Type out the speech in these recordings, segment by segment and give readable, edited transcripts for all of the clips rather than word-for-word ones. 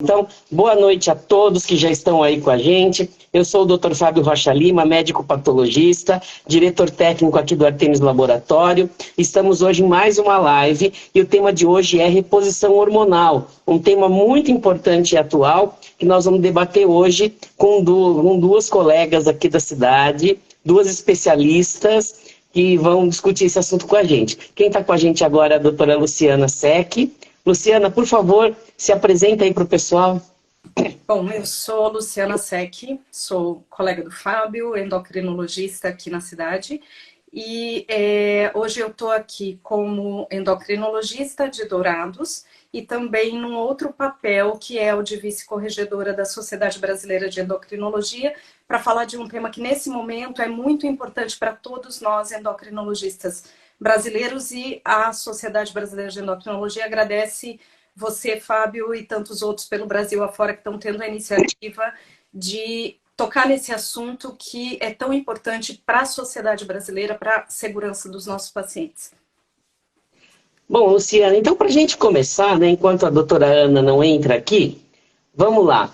Então, boa noite a todos que já estão aí com a gente. Eu sou o Dr. Fábio Rocha Lima, médico patologista, diretor técnico aqui do Artemis Laboratório. Estamos hoje em mais uma live e o tema de hoje é reposição hormonal, um tema muito importante e atual que nós vamos debater hoje com duas colegas aqui da cidade, duas especialistas que vão discutir esse assunto com a gente. Quem está com a gente agora é a doutora Luciana Sec. Luciana, por favor, se apresenta aí para o pessoal. Bom, eu sou Luciana Sec, sou colega do Fábio, endocrinologista aqui na cidade. E hoje eu estou aqui como endocrinologista de Dourados e também num outro papel que é o de vice-corregedora da Sociedade Brasileira de Endocrinologia, para falar de um tema que nesse momento é muito importante para todos nós endocrinologistas brasileiros, e a Sociedade Brasileira de Endocrinologia agradece você, Fábio, e tantos outros pelo Brasil afora que estão tendo a iniciativa de tocar nesse assunto que é tão importante para a sociedade brasileira, para a segurança dos nossos pacientes. Bom, Luciana, então para a gente começar, né, enquanto a doutora Ana não entra aqui, vamos lá.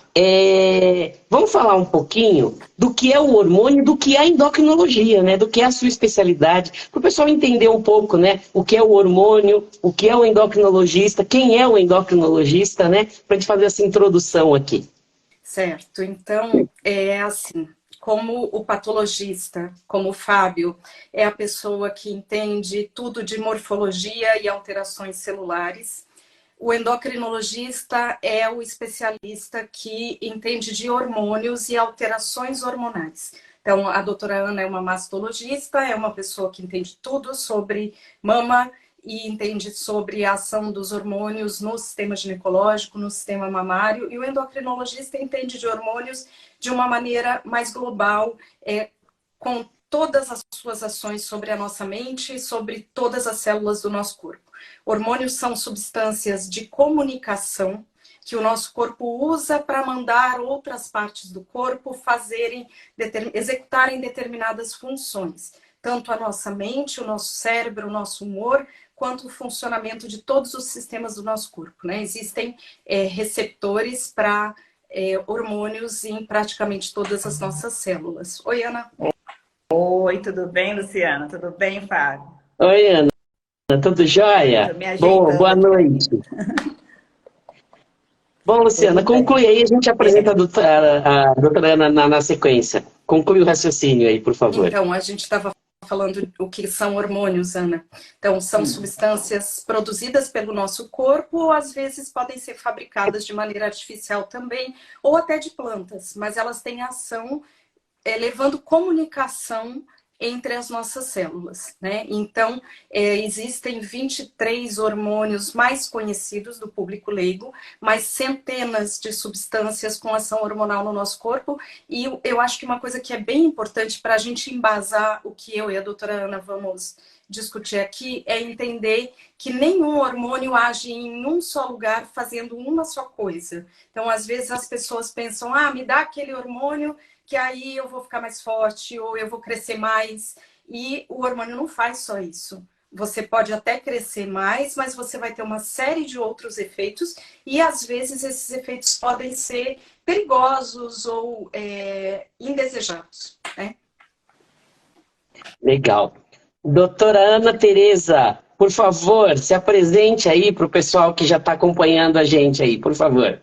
Vamos falar um pouquinho do que é o hormônio, do que é a endocrinologia, né? Do que é a sua especialidade, para o pessoal entender um pouco, né? O que é o hormônio, o que é o endocrinologista, quem é o endocrinologista, né? Para a gente fazer essa introdução aqui. Certo, então é assim, como o patologista, como o Fábio, é a pessoa que entende tudo de morfologia e alterações celulares. O endocrinologista é o especialista que entende de hormônios e alterações hormonais. Então, a doutora Ana é uma mastologista, é uma pessoa que entende tudo sobre mama e entende sobre a ação dos hormônios no sistema ginecológico, no sistema mamário. E o endocrinologista entende de hormônios de uma maneira mais global, com todas as suas ações sobre a nossa mente e sobre todas as células do nosso corpo. Hormônios são substâncias de comunicação que o nosso corpo usa para mandar outras partes do corpo executarem determinadas funções. Tanto a nossa mente, o nosso cérebro, o nosso humor, quanto o funcionamento de todos os sistemas do nosso corpo, né? Existem receptores para hormônios em praticamente todas as nossas células. Oi, Ana. Oi, tudo bem, Luciana? Tudo bem, Fábio? Oi, Ana. Tudo jóia? Bom, boa noite. Bom, Luciana, conclui aí, a gente apresenta a doutora Ana na sequência. Conclui o raciocínio aí, por favor. Então, a gente estava falando o que são hormônios, Ana. Então, são substâncias produzidas pelo nosso corpo, ou às vezes podem ser fabricadas de maneira artificial também, ou até de plantas, mas elas têm ação levando comunicação entre as nossas células, né? Então, existem 23 hormônios mais conhecidos do público leigo, mas centenas de substâncias com ação hormonal no nosso corpo. E eu acho que uma coisa que é bem importante para a gente embasar o que eu e a doutora Ana vamos discutir aqui é entender que nenhum hormônio age em um só lugar fazendo uma só coisa. Então, às vezes as pessoas pensam, me dá aquele hormônio que aí eu vou ficar mais forte ou eu vou crescer mais. E o hormônio não faz só isso. Você pode até crescer mais, mas você vai ter uma série de outros efeitos e às vezes esses efeitos podem ser perigosos ou indesejados, né? Legal. Doutora Ana Tereza, por favor, se apresente aí para o pessoal que já está acompanhando a gente aí, por favor.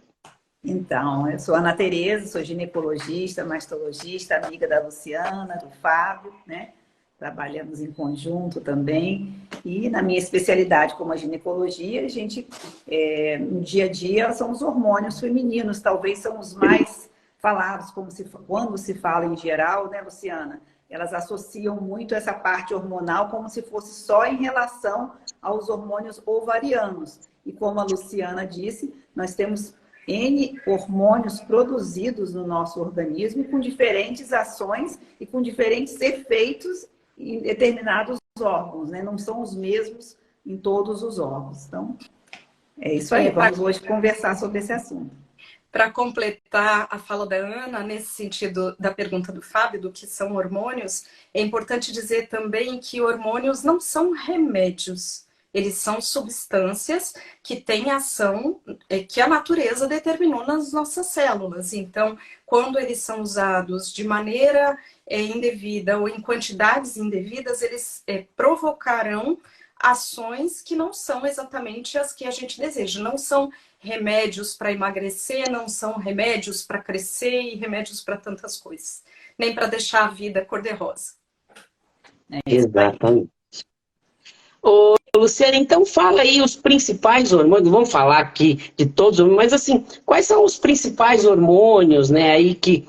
Então, eu sou Ana Tereza, sou ginecologista, mastologista, amiga da Luciana, do Fábio, né? Trabalhamos em conjunto também. E na minha especialidade como a ginecologia, a gente, no dia a dia, são os hormônios femininos, talvez são os mais falados, quando se fala em geral, né, Luciana? Elas associam muito essa parte hormonal como se fosse só em relação aos hormônios ovarianos. E como a Luciana disse, nós temos N hormônios produzidos no nosso organismo com diferentes ações e com diferentes efeitos em determinados órgãos, né? Não são os mesmos em todos os órgãos. Então, é isso aí. Vamos hoje conversar sobre esse assunto. Para completar a fala da Ana, nesse sentido da pergunta do Fábio, do que são hormônios, é importante dizer também que hormônios não são remédios. Eles são substâncias que têm ação que a natureza determinou nas nossas células. Então, quando eles são usados de maneira indevida ou em quantidades indevidas, eles provocarão ações que não são exatamente as que a gente deseja. Não são remédios para emagrecer, não são remédios para crescer e remédios para tantas coisas. Nem para deixar a vida cor-de-rosa. Exatamente. Ô, Luciana, então fala aí os principais hormônios, vamos falar aqui de todos, mas assim, quais são os principais hormônios, né, aí que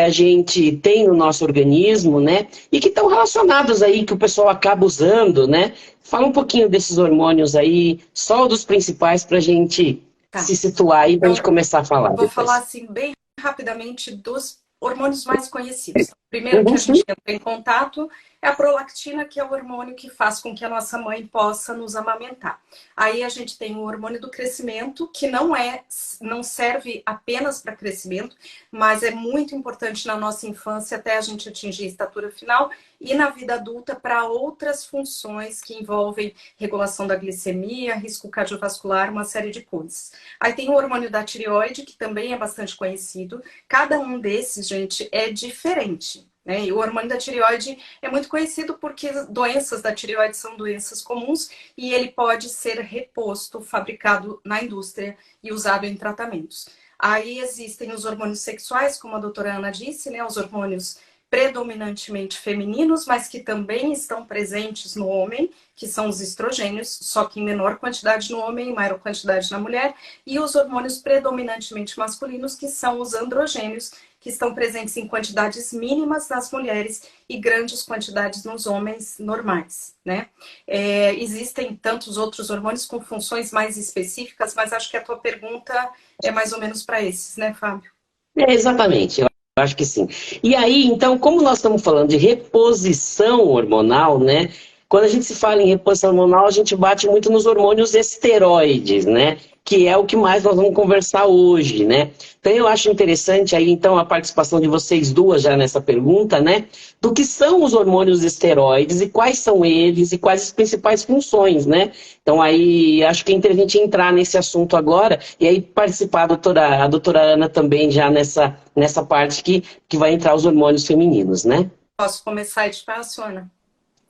a gente tem no nosso organismo, né, e que estão relacionados aí, que o pessoal acaba usando, né? Fala um pouquinho desses hormônios aí, só dos principais para a gente se situar aí, para a gente começar a falar. Vou falar assim, bem rapidamente dos hormônios mais conhecidos. O primeiro que a gente entra em contato é a prolactina, que é o hormônio que faz com que a nossa mãe possa nos amamentar. Aí a gente tem o hormônio do crescimento, que não serve apenas para crescimento, mas é muito importante na nossa infância até a gente atingir a estatura final e na vida adulta para outras funções que envolvem regulação da glicemia, risco cardiovascular, uma série de coisas. Aí tem o hormônio da tireoide, que também é bastante conhecido. Cada um desses, gente, é diferente. E o hormônio da tireoide é muito conhecido porque doenças da tireoide são doenças comuns e ele pode ser reposto, fabricado na indústria e usado em tratamentos. Aí existem os hormônios sexuais, como a doutora Ana disse, né? Os hormônios predominantemente femininos, mas que também estão presentes no homem, que são os estrogênios, só que em menor quantidade no homem e maior quantidade na mulher, e os hormônios predominantemente masculinos, que são os androgênios, que estão presentes em quantidades mínimas nas mulheres e grandes quantidades nos homens normais, né? Existem tantos outros hormônios com funções mais específicas, mas acho que a tua pergunta é mais ou menos para esses, né, Fábio? Exatamente, eu acho que sim. E aí, então, como nós estamos falando de reposição hormonal, né? Quando a gente se fala em reposição hormonal, a gente bate muito nos hormônios esteroides, né? Que é o que mais nós vamos conversar hoje, né? Então eu acho interessante aí, então, a participação de vocês duas já nessa pergunta, né? Do que são os hormônios esteroides e quais são eles e quais as principais funções, né? Então aí, acho que é interessante a gente entrar nesse assunto agora e aí participar a doutora Ana também já nessa parte que vai entrar os hormônios femininos, né? Posso começar de fácil, Ana?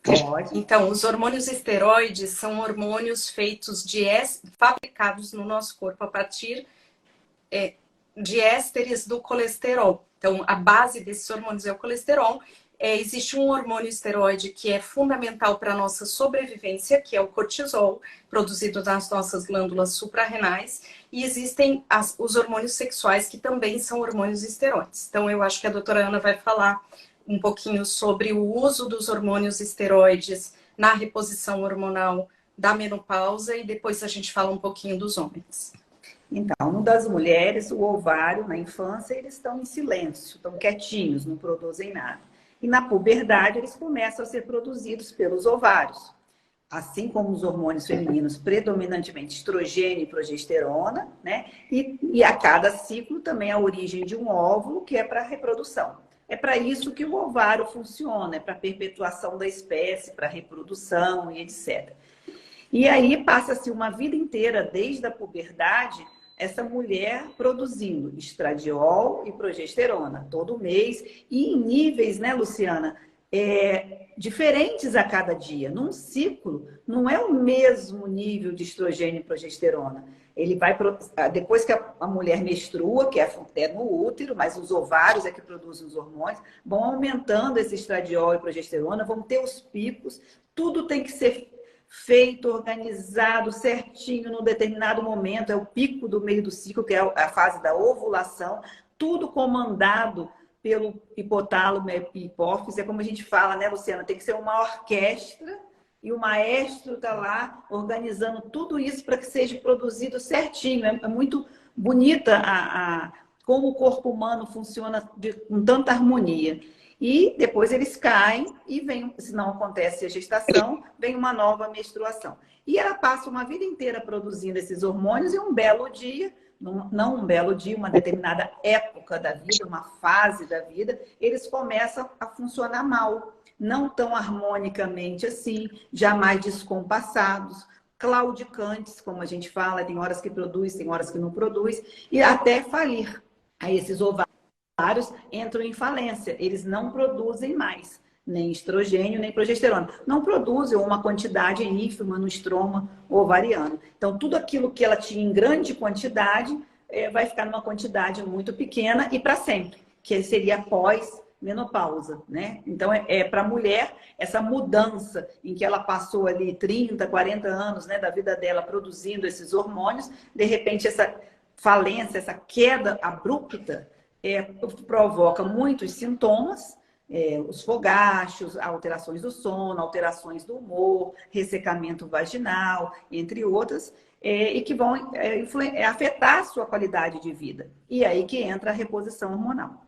Pode. Então, os hormônios esteroides são hormônios fabricados no nosso corpo a partir de ésteres do colesterol. Então, a base desses hormônios é o colesterol. Existe um hormônio esteroide que é fundamental para a nossa sobrevivência, que é o cortisol, produzido nas nossas glândulas suprarrenais. E existem os hormônios sexuais, que também são hormônios esteroides. Então, eu acho que a doutora Ana vai falar um pouquinho sobre o uso dos hormônios esteroides na reposição hormonal da menopausa e depois a gente fala um pouquinho dos homens. Então, no das mulheres, o ovário, na infância, eles estão em silêncio, estão quietinhos, não produzem nada. E na puberdade, eles começam a ser produzidos pelos ovários. Assim como os hormônios femininos, predominantemente estrogênio e progesterona, né? E a cada ciclo também a origem de um óvulo, que é para a reprodução. É para isso que o ovário funciona, é para a perpetuação da espécie, para a reprodução e etc. E aí passa-se uma vida inteira, desde a puberdade, essa mulher produzindo estradiol e progesterona todo mês, e em níveis, né, Luciana, diferentes a cada dia. Num ciclo, não é o mesmo nível de estrogênio e progesterona. Ele vai, depois que a mulher menstrua, que é no útero, mas os ovários é que produzem os hormônios, vão aumentando esse estradiol e progesterona, vão ter os picos, tudo tem que ser feito, organizado, certinho, num determinado momento, é o pico do meio do ciclo, que é a fase da ovulação, tudo comandado pelo hipotálamo e hipófise, é como a gente fala, né, Luciana? Tem que ser uma orquestra e o maestro está lá organizando tudo isso para que seja produzido certinho. É muito bonita como o corpo humano funciona com tanta harmonia. E depois eles caem e vem, se não acontece a gestação, vem uma nova menstruação. E ela passa uma vida inteira produzindo esses hormônios e um belo dia não um belo dia, uma determinada época da vida, uma fase da vida, eles começam a funcionar mal, não tão harmonicamente assim, jamais descompassados, claudicantes, como a gente fala, tem horas que produz, tem horas que não produz, e até falir. Aí esses ovários entram em falência, eles não produzem mais, nem estrogênio, nem progesterona. Não produzem uma quantidade ínfima no estroma ovariano. Então, tudo aquilo que ela tinha em grande quantidade vai ficar numa quantidade muito pequena e para sempre, que seria pós-menopausa, né? Então, para a mulher, essa mudança em que ela passou ali 30, 40 anos, né, da vida dela produzindo esses hormônios, de repente essa falência, essa queda abrupta, provoca muitos sintomas, os fogachos, alterações do sono, alterações do humor, ressecamento vaginal, entre outras, e que vão afetar a sua qualidade de vida. E aí que entra a reposição hormonal.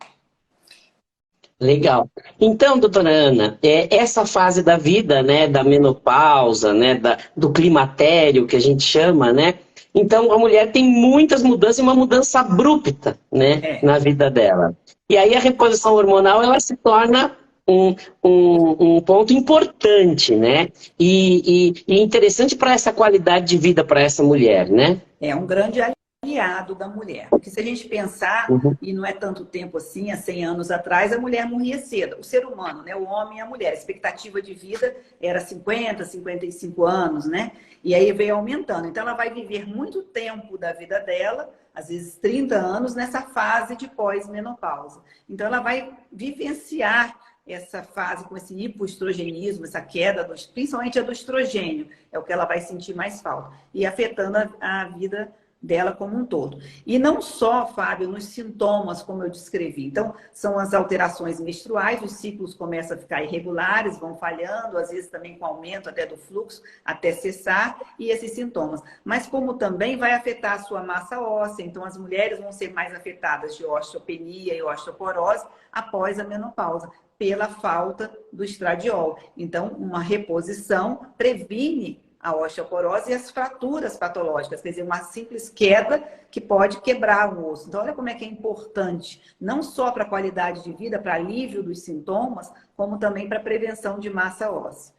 Legal. Então, doutora Ana, essa fase da vida, né, da menopausa, né, do climatério, que a gente chama, né? Então, a mulher tem muitas mudanças e uma mudança abrupta, né, na vida dela. E aí a reposição hormonal, ela se torna um ponto importante, né? E interessante para essa qualidade de vida para essa mulher, né? É um grande aliado da mulher. Porque se a gente pensar, e não é tanto tempo assim, há 100 anos atrás, a mulher morria cedo. O ser humano, né? O homem e a mulher. A expectativa de vida era 50, 55 anos, né? E aí veio aumentando. Então ela vai viver muito tempo da vida dela, às vezes 30 anos, nessa fase de pós-menopausa. Então ela vai vivenciar essa fase com esse hipoestrogenismo, essa queda, principalmente a do estrogênio, é o que ela vai sentir mais falta. E afetando a vida dela como um todo. E não só, Fábio, nos sintomas, como eu descrevi. Então, são as alterações menstruais, os ciclos começam a ficar irregulares, vão falhando, às vezes também com aumento até do fluxo, até cessar, e esses sintomas. Mas como também vai afetar a sua massa óssea, então as mulheres vão ser mais afetadas de osteopenia e osteoporose após a menopausa, pela falta do estradiol. Então, uma reposição previne a osteoporose e as fraturas patológicas, quer dizer, uma simples queda que pode quebrar o osso. Então, olha como é que é importante, não só para a qualidade de vida, para alívio dos sintomas, como também para prevenção de massa óssea.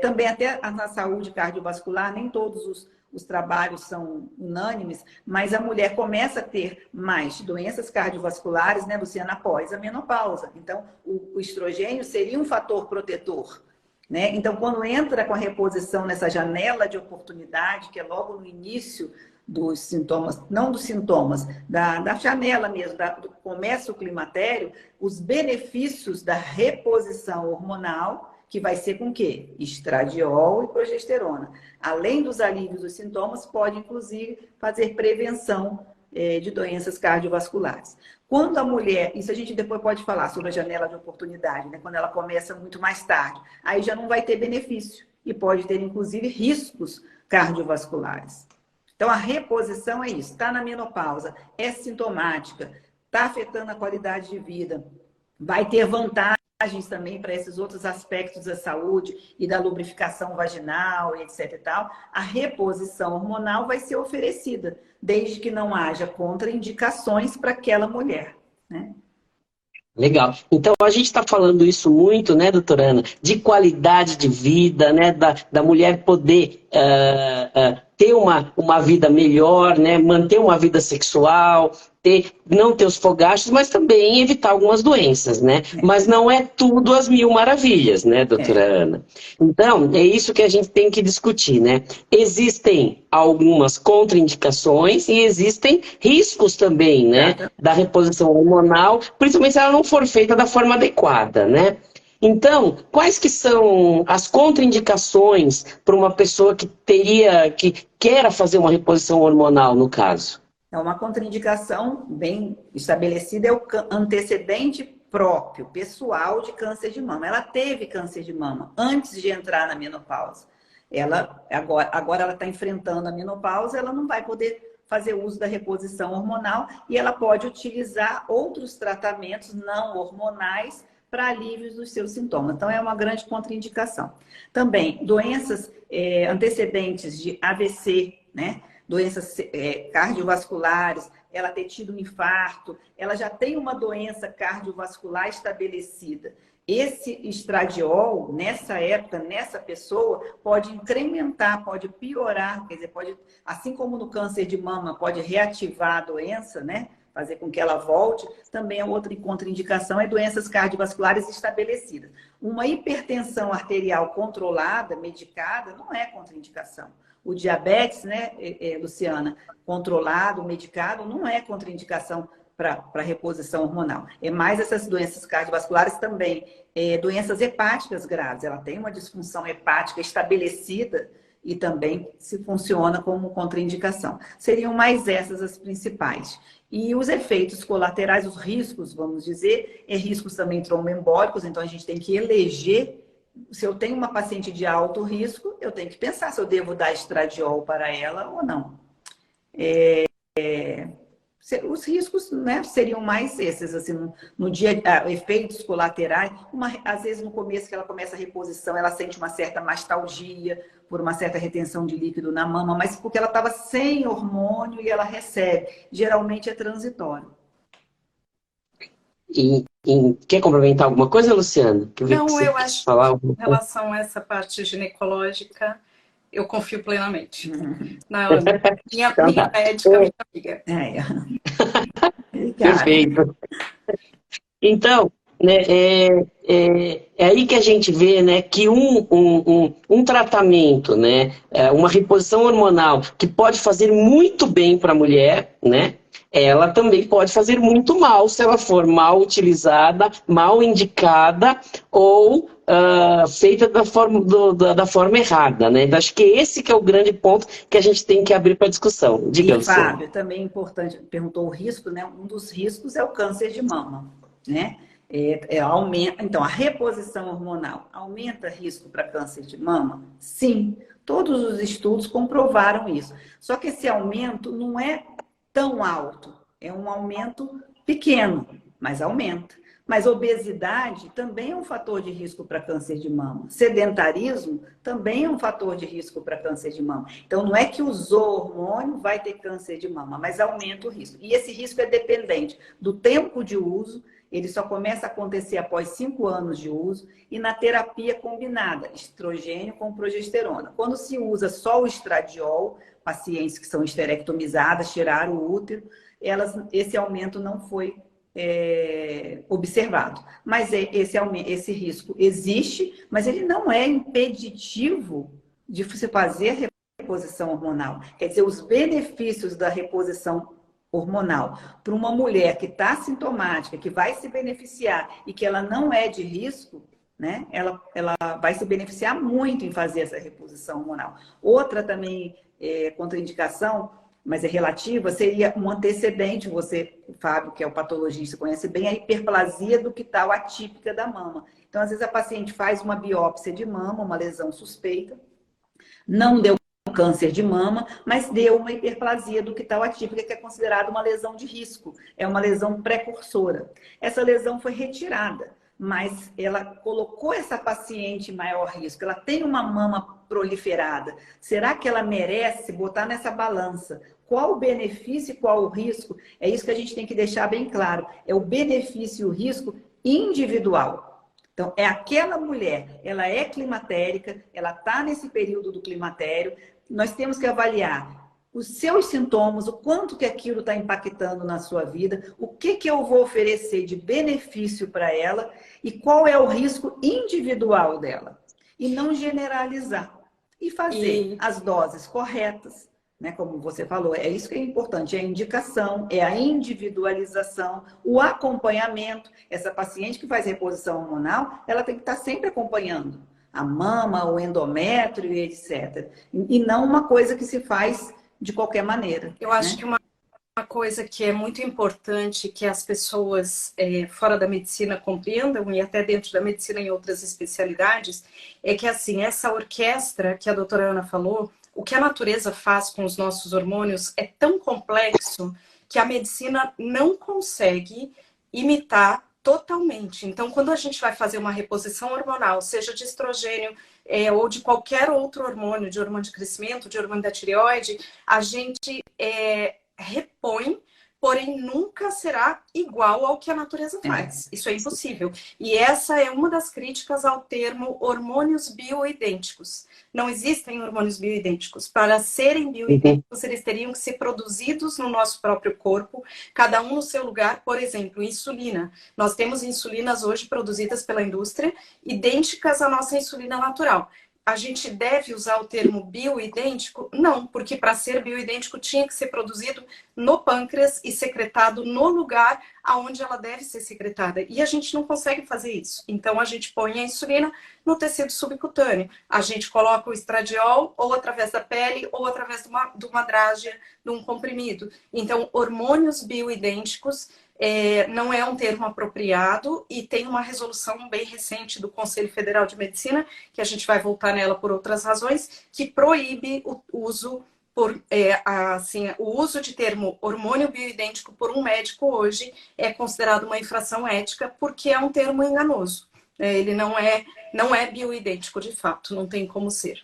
Também até na saúde cardiovascular, nem todos os trabalhos são unânimes, mas a mulher começa a ter mais doenças cardiovasculares, né, Luciana, após a menopausa. Então, o estrogênio seria um fator protetor, né? Então, quando entra com a reposição nessa janela de oportunidade, que é logo no início dos sintomas, não dos sintomas, da janela mesmo, começa o climatério, os benefícios da reposição hormonal, que vai ser com o quê? Estradiol e progesterona. Além dos alívios dos sintomas, pode, inclusive, fazer prevenção de doenças cardiovasculares. Quando a mulher, isso a gente depois pode falar sobre a janela de oportunidade, né? Quando ela começa muito mais tarde, aí já não vai ter benefício e pode ter, inclusive, riscos cardiovasculares. Então, a reposição é isso. Está na menopausa, é sintomática, está afetando a qualidade de vida, vai ter vantagens também para esses outros aspectos da saúde e da lubrificação vaginal, e etc. e tal. A reposição hormonal vai ser oferecida, desde que não haja contraindicações para aquela mulher, né? Legal. Então, a gente está falando isso muito, né, doutora Ana, de qualidade de vida, né, da mulher poder ter uma vida melhor, né, manter uma vida sexual, não ter os fogachos, mas também evitar algumas doenças, né? Mas não é tudo as mil maravilhas, né, doutora Ana? Então, é isso que a gente tem que discutir, né? Existem algumas contraindicações e existem riscos também, né, da reposição hormonal, principalmente se ela não for feita da forma adequada, né? Então, quais que são as contraindicações para uma pessoa que queira fazer uma reposição hormonal, no caso? Uma contraindicação bem estabelecida é o antecedente próprio, pessoal, de câncer de mama. Ela teve câncer de mama antes de entrar na menopausa. Agora ela está enfrentando a menopausa, ela não vai poder fazer uso da reposição hormonal e ela pode utilizar outros tratamentos não hormonais para alívios dos seus sintomas. Então, é uma grande contraindicação. Também, doenças antecedentes de AVC, né? doenças cardiovasculares, ela ter tido um infarto, ela já tem uma doença cardiovascular estabelecida. Esse estradiol, nessa época, nessa pessoa, pode incrementar, pode piorar, quer dizer, pode, assim como no câncer de mama, pode reativar a doença, né? Fazer com que ela volte, também a outra contraindicação é doenças cardiovasculares estabelecidas. Uma hipertensão arterial controlada, medicada, não é contraindicação. O diabetes, né, Luciana, controlado, medicado, não é contraindicação para reposição hormonal. É mais essas doenças cardiovasculares também. Doenças hepáticas graves, ela tem uma disfunção hepática estabelecida e também se funciona como contraindicação. Seriam mais essas as principais. E os efeitos colaterais, os riscos, vamos dizer, riscos também tromboembólicos, então a gente tem que eleger. Se eu tenho uma paciente de alto risco, eu tenho que pensar se eu devo dar estradiol para ela ou não. Os riscos, né, seriam mais esses, assim, no dia, efeitos colaterais, às vezes no começo que ela começa a reposição, ela sente uma certa mastalgia, por uma certa retenção de líquido na mama, mas porque ela estava sem hormônio e ela recebe. Geralmente é transitório. Quer complementar alguma coisa, Luciana? Não, eu acho que em relação a essa parte ginecológica, eu confio plenamente. Na minha médica, minha amiga. Perfeito. Então, né, é aí que a gente vê, né, que um tratamento, né, uma reposição hormonal que pode fazer muito bem para a mulher, né, ela também pode fazer muito mal se ela for mal utilizada, mal indicada ou feita da forma errada, né? Então, acho que esse que é o grande ponto que a gente tem que abrir para discussão. Diga, Luciana. Fábio, também é importante, perguntou o risco, né? Um dos riscos é o câncer de mama, né? Então, a reposição hormonal aumenta risco para câncer de mama? Sim, todos os estudos comprovaram isso. Só que esse aumento não é tão alto, é um aumento pequeno, mas aumenta. Mas obesidade também é um fator de risco para câncer de mama. Sedentarismo também é um fator de risco para câncer de mama. Então, não é que usou hormônio vai ter câncer de mama, mas aumenta o risco. E esse risco é dependente do tempo de uso, ele só começa a acontecer após 5 anos de uso, e na terapia combinada, estrogênio com progesterona. Quando se usa só o estradiol, pacientes que são esterectomizadas, tiraram o útero, esse aumento não foi observado. Mas esse risco existe, mas ele não é impeditivo de você fazer reposição hormonal. Quer dizer, os benefícios da reposição hormonal para uma mulher que está sintomática, que vai se beneficiar e que ela não é de risco, né? Ela vai se beneficiar muito em fazer essa reposição hormonal. Outra também contraindicação, mas é relativa, seria um antecedente. Você, Fábio, que é o patologista, conhece bem a hiperplasia ductal atípica da mama. Então, às vezes a paciente faz uma biópsia de mama, uma lesão suspeita, não deu câncer de mama, mas deu uma hiperplasia ductal atípica, que é considerada uma lesão de risco, é uma lesão precursora. Essa lesão foi retirada, mas ela colocou essa paciente em maior risco, ela tem uma mama proliferada. Será que ela merece botar nessa balança qual o benefício e qual o risco? É isso que a gente tem que deixar bem claro, é o benefício e o risco individual. Então, é aquela mulher, ela é climatérica, ela está nesse período do climatério, nós temos que avaliar os seus sintomas, o quanto que aquilo está impactando na sua vida, o que eu vou oferecer de benefício para ela e qual é o risco individual dela. E não generalizar. E fazer as doses corretas, né? Como você falou, é isso que é importante, é a indicação, é a individualização, o acompanhamento. Essa paciente que faz reposição hormonal, ela tem que estar sempre acompanhando a mama, o endométrio, etc. E não uma coisa que se faz de qualquer maneira. Eu acho que uma coisa que é muito importante que as pessoas fora da medicina compreendam, e até dentro da medicina em outras especialidades, é que assim, essa orquestra que a doutora Ana falou, o que a natureza faz com os nossos hormônios é tão complexo que a medicina não consegue imitar Totalmente. Então, quando a gente vai fazer uma reposição hormonal, seja de estrogênio ou de qualquer outro hormônio, de hormônio de crescimento, de hormônio da tireoide, a gente repõe, porém nunca será igual ao que a natureza faz. Isso é impossível. E essa é uma das críticas ao termo hormônios bioidênticos. Não existem hormônios bioidênticos. Para serem bioidênticos, eles teriam que ser produzidos no nosso próprio corpo, cada um no seu lugar. Por exemplo, insulina. Nós temos insulinas hoje produzidas pela indústria, idênticas à nossa insulina natural. A gente deve usar o termo bioidêntico? Não, porque para ser bioidêntico tinha que ser produzido no pâncreas e secretado no lugar aonde ela deve ser secretada. E a gente não consegue fazer isso. Então a gente põe a insulina no tecido subcutâneo. A gente coloca o estradiol ou através da pele ou através de uma drágia, de um comprimido. Então, hormônios bioidênticos não é um termo apropriado e tem uma resolução bem recente do Conselho Federal de Medicina, que a gente vai voltar nela por outras razões, que proíbe o uso o uso de termo hormônio bioidêntico por um médico hoje é considerado uma infração ética porque é um termo enganoso. Ele não é bioidêntico de fato, não tem como ser.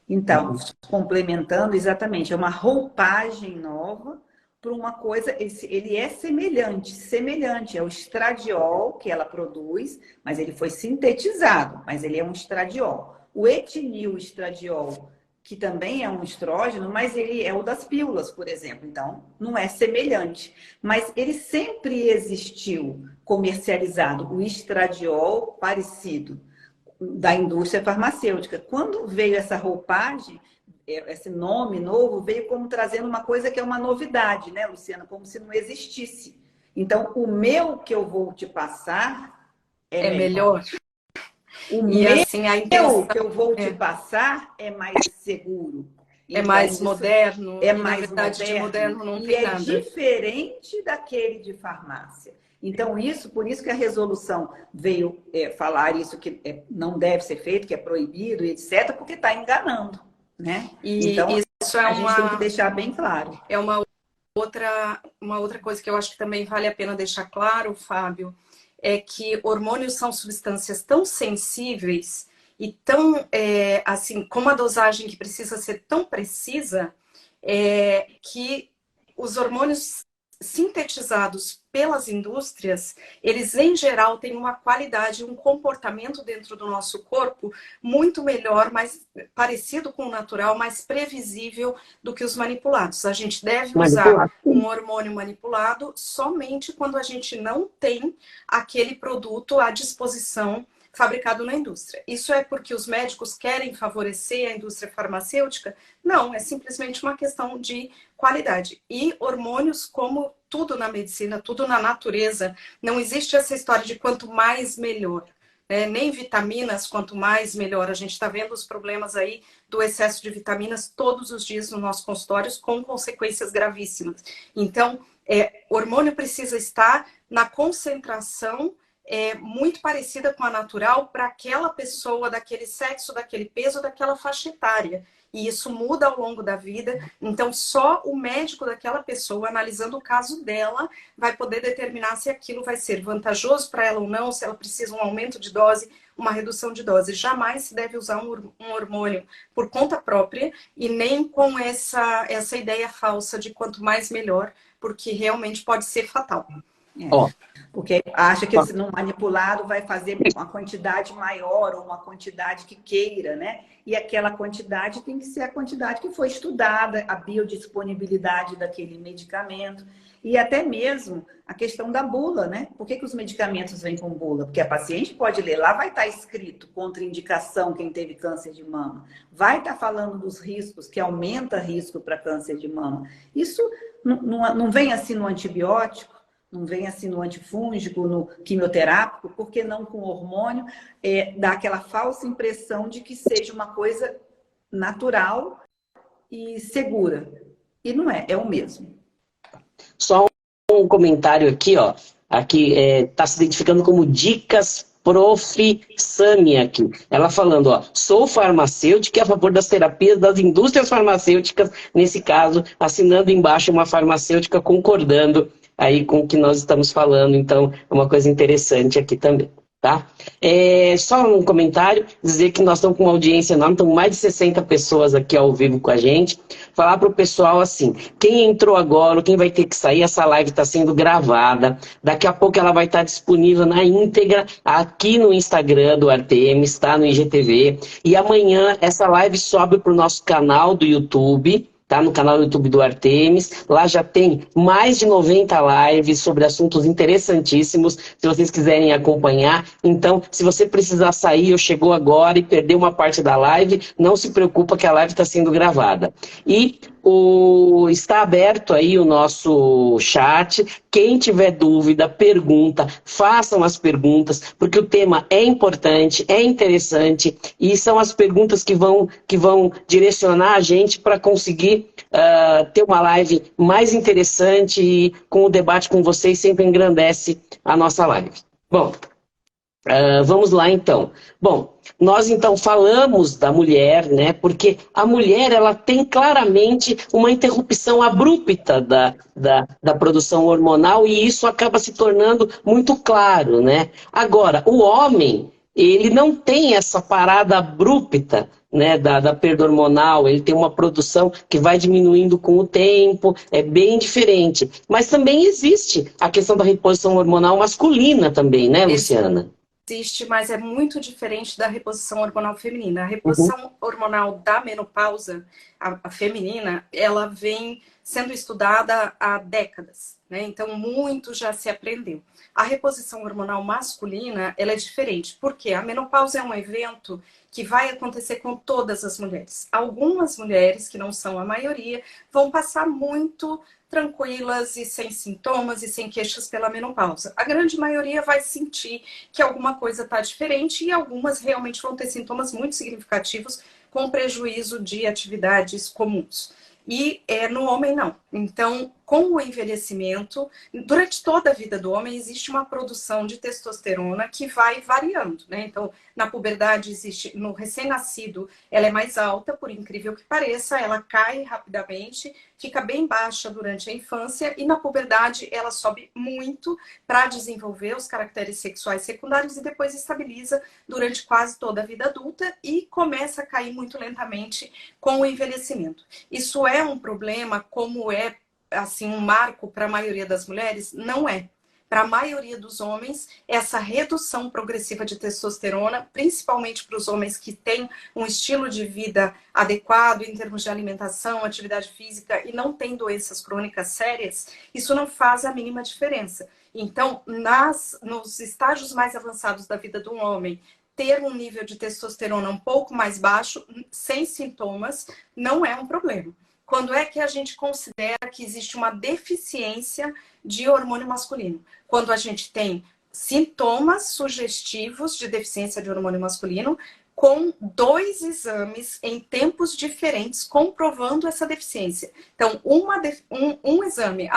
Então, complementando, exatamente, é uma roupagem nova para uma coisa, ele é semelhante, é o estradiol que ela produz, mas ele foi sintetizado, mas ele é um estradiol. O etinil estradiol, que também é um estrógeno, mas ele é o das pílulas, por exemplo, então não é semelhante. Mas ele sempre existiu comercializado, o estradiol parecido da indústria farmacêutica. Quando veio essa roupagem, esse nome novo veio como trazendo uma coisa que é uma novidade, né, Luciana? Como se não existisse. Então, o meu que eu vou te passar é melhor. O meu assim, intenção, que eu vou te passar é mais seguro. É então, mais moderno. É mais moderno. De moderno não tem nada. Diferente daquele de farmácia. Então, por isso que a resolução veio falar isso que não deve ser feito, que é proibido, etc., porque está enganando. Né? Então, isso a gente tem que deixar bem claro. É uma outra coisa que eu acho que também vale a pena deixar claro, Fábio, é que hormônios são substâncias tão sensíveis e tão, assim, com uma dosagem que precisa ser tão precisa, que os hormônios sintetizados pelas indústrias, eles em geral têm uma qualidade, um comportamento dentro do nosso corpo muito melhor, mais parecido com o natural, mais previsível do que os manipulados. A gente deve usar um hormônio manipulado somente quando a gente não tem aquele produto à disposição fabricado na indústria. Isso é porque os médicos querem favorecer a indústria farmacêutica? Não, é simplesmente uma questão de qualidade. E hormônios, como tudo na medicina, tudo na natureza, não existe essa história de quanto mais melhor. Nem vitaminas, quanto mais melhor. A gente está vendo os problemas aí do excesso de vitaminas todos os dias nos nossos consultórios, com consequências gravíssimas. Então, hormônio precisa estar na concentração muito parecida com a natural para aquela pessoa, daquele sexo, daquele peso, daquela faixa etária. E isso muda ao longo da vida. Então, só o médico daquela pessoa, analisando o caso dela, vai poder determinar se aquilo vai ser vantajoso para ela ou não, se ela precisa um aumento de dose, uma redução de dose. Jamais se deve usar um hormônio por conta própria e nem com essa ideia falsa de quanto mais melhor, porque realmente pode ser fatal. Porque acha que se não manipulado vai fazer uma quantidade maior ou uma quantidade que queira, né? E aquela quantidade tem que ser a quantidade que foi estudada, a biodisponibilidade daquele medicamento e até mesmo a questão da bula, né? Por que os medicamentos vêm com bula? Porque a paciente pode ler, lá vai estar escrito contraindicação quem teve câncer de mama, vai estar falando dos riscos, que aumenta risco para câncer de mama. Isso não vem assim no antibiótico, não vem assim no antifúngico, no quimioterápico, por que não com hormônio? Dá aquela falsa impressão de que seja uma coisa natural e segura. E não é, é o mesmo. Só um comentário aqui, ó. Aqui está se identificando como Dicas Prof. Sami aqui. Ela falando, ó, sou farmacêutica e a favor das terapias das indústrias farmacêuticas, nesse caso, assinando embaixo uma farmacêutica concordando aí com o que nós estamos falando, então é uma coisa interessante aqui também. Tá? Só um comentário, dizer que nós estamos com uma audiência enorme, estão mais de 60 pessoas aqui ao vivo com a gente. Falar para o pessoal assim, quem entrou agora, quem vai ter que sair, essa live está sendo gravada. Daqui a pouco ela vai estar disponível na íntegra aqui no Instagram do Artemis, tá? No IGTV. E amanhã essa live sobe para o nosso canal do YouTube. Tá no canal do YouTube do Artemis, lá já tem mais de 90 lives sobre assuntos interessantíssimos, se vocês quiserem acompanhar. Então, se você precisar sair ou chegou agora e perdeu uma parte da live, não se preocupa que a live está sendo gravada. E está aberto aí o nosso chat. Quem tiver dúvida, pergunta, façam as perguntas, porque o tema é importante, é interessante, e são as perguntas que vão direcionar a gente para conseguir ter uma live mais interessante, e com o debate com vocês sempre engrandece a nossa live. Bom, vamos lá então. Bom, nós então falamos da mulher, né? Porque a mulher ela tem claramente uma interrupção abrupta da produção hormonal, e isso acaba se tornando muito claro, né? Agora, o homem, ele não tem essa parada abrupta, né, da perda hormonal, ele tem uma produção que vai diminuindo com o tempo, é bem diferente. Mas também existe a questão da reposição hormonal masculina também, né, Luciana? Existe, mas é muito diferente da reposição hormonal feminina. A reposição hormonal da menopausa, a feminina, ela vem sendo estudada há décadas, né? Então, muito já se aprendeu. A reposição hormonal masculina, ela é diferente, porque a menopausa é um evento que vai acontecer com todas as mulheres. Algumas mulheres, que não são a maioria, vão passar muito tranquilas e sem sintomas e sem queixas pela menopausa. A grande maioria vai sentir que alguma coisa está diferente, e algumas realmente vão ter sintomas muito significativos com prejuízo de atividades comuns. E no homem não. Então, com o envelhecimento, durante toda a vida do homem existe uma produção de testosterona que vai variando, né? Então, na puberdade existe, no recém-nascido, ela é mais alta, por incrível que pareça, ela cai rapidamente, fica bem baixa durante a infância, e na puberdade ela sobe muito para desenvolver os caracteres sexuais secundários e depois estabiliza durante quase toda a vida adulta e começa a cair muito lentamente com o envelhecimento. Isso é um problema, como é assim um marco para a maioria das mulheres? Não é. Para a maioria dos homens, essa redução progressiva de testosterona, principalmente para os homens que têm um estilo de vida adequado em termos de alimentação, atividade física e não têm doenças crônicas sérias, isso não faz a mínima diferença. Então, nos estágios mais avançados da vida de um homem, ter um nível de testosterona um pouco mais baixo, sem sintomas, não é um problema. Quando é que a gente considera que existe uma deficiência de hormônio masculino? Quando a gente tem sintomas sugestivos de deficiência de hormônio masculino, com 2 exames em tempos diferentes comprovando essa deficiência. Então, um exame,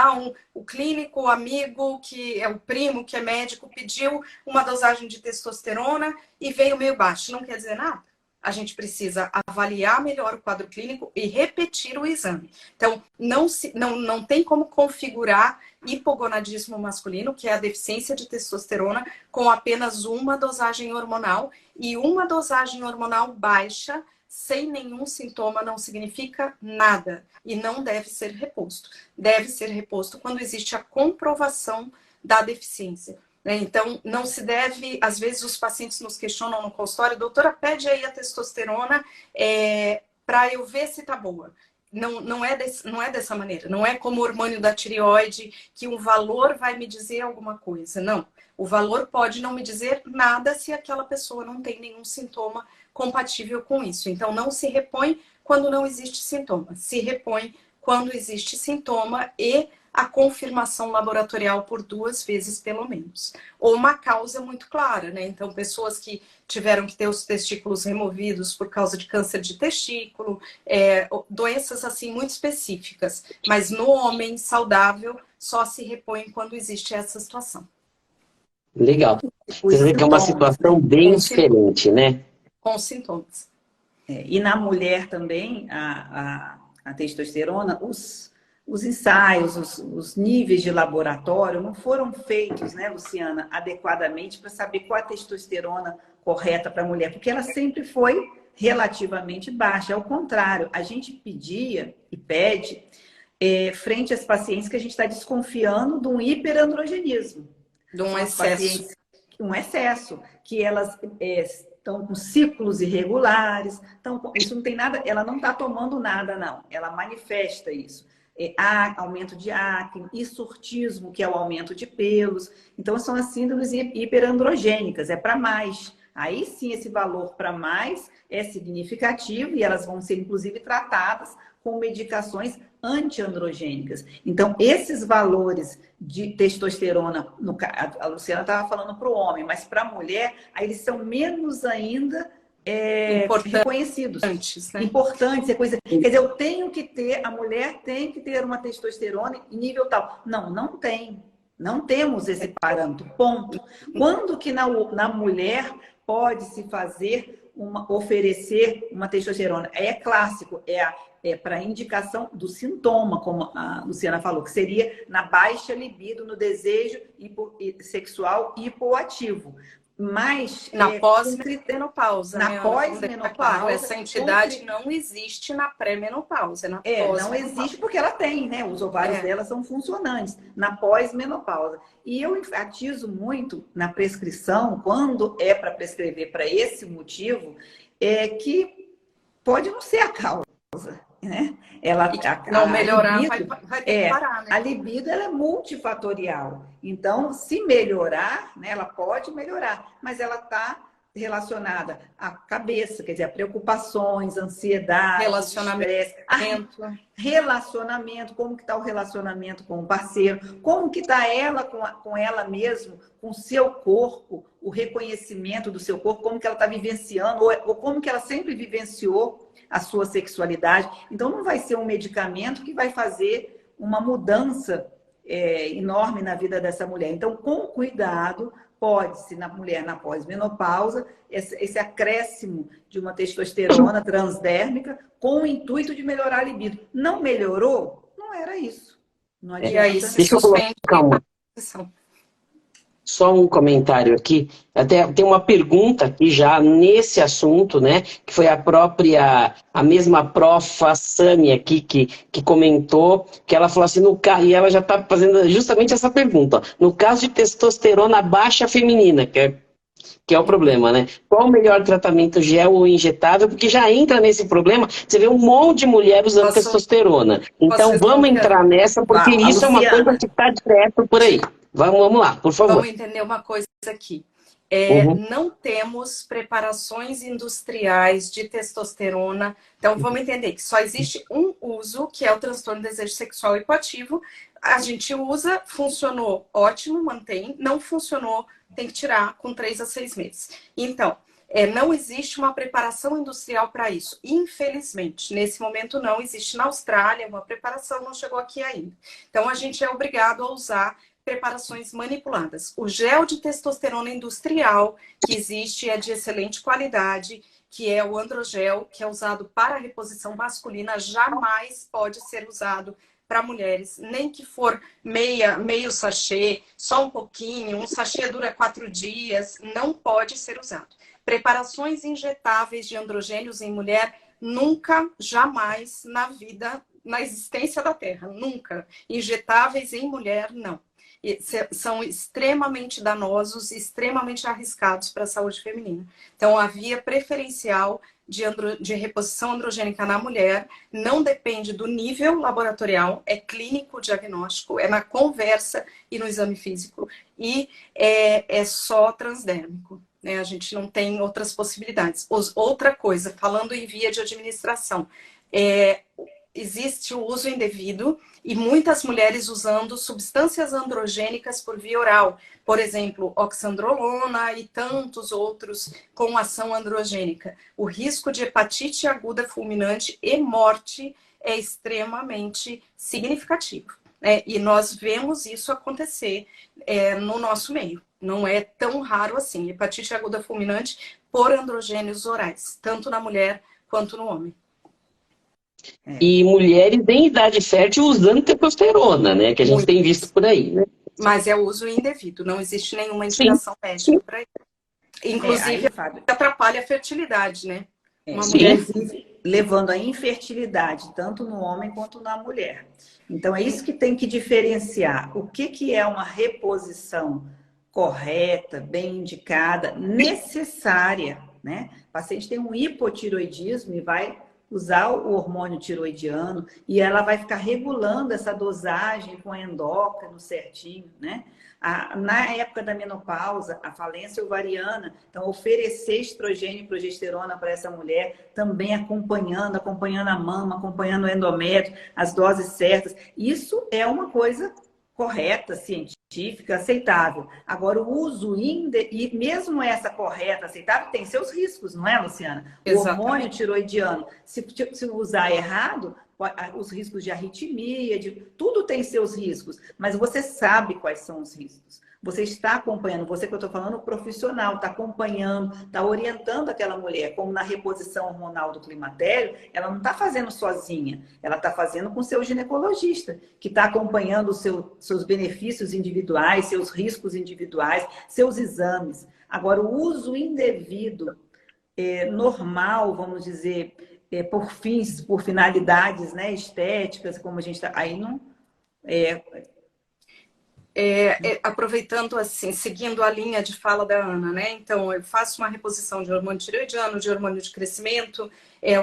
o clínico, o amigo, que é o primo, que é médico, pediu uma dosagem de testosterona e veio meio baixo. Não quer dizer nada. A gente precisa avaliar melhor o quadro clínico e repetir o exame. Então, não tem como configurar hipogonadismo masculino, que é a deficiência de testosterona, com apenas uma dosagem hormonal. E uma dosagem hormonal baixa, sem nenhum sintoma, não significa nada. E não deve ser reposto. Deve ser reposto quando existe a comprovação da deficiência. Então, não se deve, às vezes os pacientes nos questionam no consultório, doutora, pede aí a testosterona para eu ver se tá boa. Não é dessa maneira, não é como o hormônio da tireoide, que um valor vai me dizer alguma coisa, não. O valor pode não me dizer nada se aquela pessoa não tem nenhum sintoma compatível com isso. Então, não se repõe quando não existe sintoma, se repõe quando existe sintoma e a confirmação laboratorial por 2 vezes, pelo menos. Ou uma causa muito clara, né? Então, pessoas que tiveram que ter os testículos removidos por causa de câncer de testículo, doenças assim muito específicas. Mas no homem saudável, só se repõe quando existe essa situação. Legal. Você vê que é uma situação bem diferente, né? Com sintomas. E na mulher também, a testosterona, os ensaios, os níveis de laboratório não foram feitos, né, Luciana, adequadamente para saber qual a testosterona correta para a mulher, porque ela sempre foi relativamente baixa. Ao contrário, a gente pedia e pede frente às pacientes que a gente está desconfiando de um hiperandrogenismo. De um São as excesso. pacientes, um excesso, que elas estão com ciclos irregulares, isso não tem nada, ela não está tomando nada, não. Ela manifesta isso. Há aumento de acne, hirsutismo, que é o aumento de pelos. Então, são as síndromes hiperandrogênicas, é para mais. Aí sim, esse valor para mais é significativo e elas vão ser, inclusive, tratadas com medicações antiandrogênicas. Então, esses valores de testosterona, a Luciana estava falando para o homem, mas para a mulher, aí eles são menos ainda reconhecidos. Né? Importantes, é coisa. Quer dizer, eu tenho que ter, a mulher tem que ter uma testosterona em nível tal. Não, não tem. Não temos esse parâmetro, ponto. Quando que na mulher pode-se fazer oferecer uma testosterona? É clássico, para indicação do sintoma, como a Luciana falou, que seria na baixa libido, no desejo sexual hipoativo. Mas na pós-menopausa, na pós-menopausa, claro, essa entidade não existe na pré-menopausa, não existe porque ela tem, né? Os ovários dela são funcionantes na pós-menopausa. E eu enfatizo muito na prescrição, quando é para prescrever para esse motivo, que pode não ser a causa, né? Não melhorar, libido, vai ter que parar, né? A libido ela é multifatorial. Então, se melhorar, né, ela pode melhorar, mas ela está relacionada à cabeça, quer dizer, a preocupações, ansiedade, relacionamento, como que está o relacionamento com o parceiro, como que está ela com ela mesma, com o seu corpo, o reconhecimento do seu corpo, como que ela está vivenciando, ou como que ela sempre vivenciou a sua sexualidade. Então, não vai ser um medicamento que vai fazer uma mudança enorme na vida dessa mulher. Então, com cuidado, pode-se, na mulher na pós-menopausa, esse acréscimo de uma testosterona transdérmica com o intuito de melhorar a libido. Não melhorou? Não era isso. Não adianta. E aí se suspende a posição. Só um comentário aqui, até tem uma pergunta aqui já nesse assunto, né, que foi a mesma profa Sami aqui que comentou, que ela falou assim, e ela já está fazendo justamente essa pergunta, ó, no caso de testosterona baixa feminina, que é o problema, né? Qual o melhor tratamento, gel ou injetável? Porque já entra nesse problema, você vê um monte de mulher usando testosterona. Então vamos entrar nessa, porque isso é uma coisa que está direto por aí. Vamos lá, por favor. Vamos entender uma coisa aqui. Não temos preparações industriais de testosterona. Então, vamos entender que só existe um uso, que é o transtorno de desejo sexual hipoativo. A gente usa, funcionou, ótimo, mantém. Não funcionou, tem que tirar com 3 a 6 meses. Então, não existe uma preparação industrial para isso. Infelizmente, nesse momento não existe. Na Austrália, uma preparação não chegou aqui ainda. Então, a gente é obrigado a usar preparações manipuladas. O gel de testosterona industrial que existe é de excelente qualidade, que é o androgel, que é usado para a reposição masculina, jamais pode ser usado para mulheres, nem que for meio sachê, só um pouquinho, um sachê dura 4 dias, não pode ser usado. Preparações injetáveis de androgênios em mulher, nunca, jamais na vida, na existência da Terra, nunca. Injetáveis em mulher, não. São extremamente danosos, extremamente arriscados para a saúde feminina. Então, a via preferencial de reposição androgênica na mulher não depende do nível laboratorial, é clínico diagnóstico, é na conversa e no exame físico, e é só transdérmico, né? A gente não tem outras possibilidades. Outra coisa, falando em via de administração, existe o uso indevido e muitas mulheres usando substâncias androgênicas por via oral. Por exemplo, oxandrolona e tantos outros com ação androgênica. O risco de hepatite aguda fulminante e morte é extremamente significativo, né? E nós vemos isso acontecer no nosso meio. Não é tão raro assim. Hepatite aguda fulminante por androgênios orais, tanto na mulher quanto no homem. E mulheres em idade fértil usando testosterona, né? Que a gente Muito. tem visto por aí, né? Mas é uso indevido, não existe nenhuma Sim, indicação sim, médica para isso. Inclusive, Aí, Fábio, atrapalha a fertilidade, né? Uma mulher. sim. inclusive levando à infertilidade, tanto no homem quanto na mulher. Então, é isso que tem que diferenciar. O que é uma reposição correta, bem indicada, necessária, né? O paciente tem um hipotiroidismo e vai usar o hormônio tiroidiano e ela vai ficar regulando essa dosagem com endócrino certinho, né? Na época da menopausa, a falência ovariana, então oferecer estrogênio e progesterona para essa mulher, também acompanhando a mama, acompanhando o endométrio, as doses certas. Isso é uma coisa correta, científica, aceitável. Agora, o uso, e mesmo essa correta, aceitável, tem seus riscos, não é, Luciana? O hormônio Exatamente. tiroidiano, se usar errado, os riscos de arritmia, tudo tem seus riscos, mas você sabe quais são os riscos. Você está acompanhando, você que eu estou falando, o profissional está acompanhando, está orientando aquela mulher, como na reposição hormonal do climatério, ela não está fazendo sozinha, ela está fazendo com o seu ginecologista, que está acompanhando os seus benefícios individuais, seus riscos individuais, seus exames. Agora, o uso indevido, normal, vamos dizer, por fins, por finalidades, né, estéticas, como a gente está. Aí não. Aproveitando assim, seguindo a linha de fala da Ana, né? Então, eu faço uma reposição de hormônio tireoidiano, de hormônio de crescimento,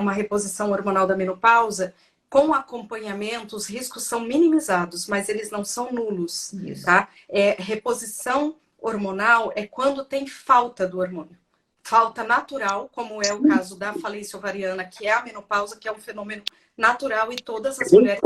uma reposição hormonal da menopausa. Com acompanhamento, os riscos são minimizados, mas eles não são nulos, Isso. tá? Reposição hormonal é quando tem falta do hormônio. Falta natural, como é o caso da falência ovariana, que é a menopausa, que é um fenômeno natural e todas as mulheres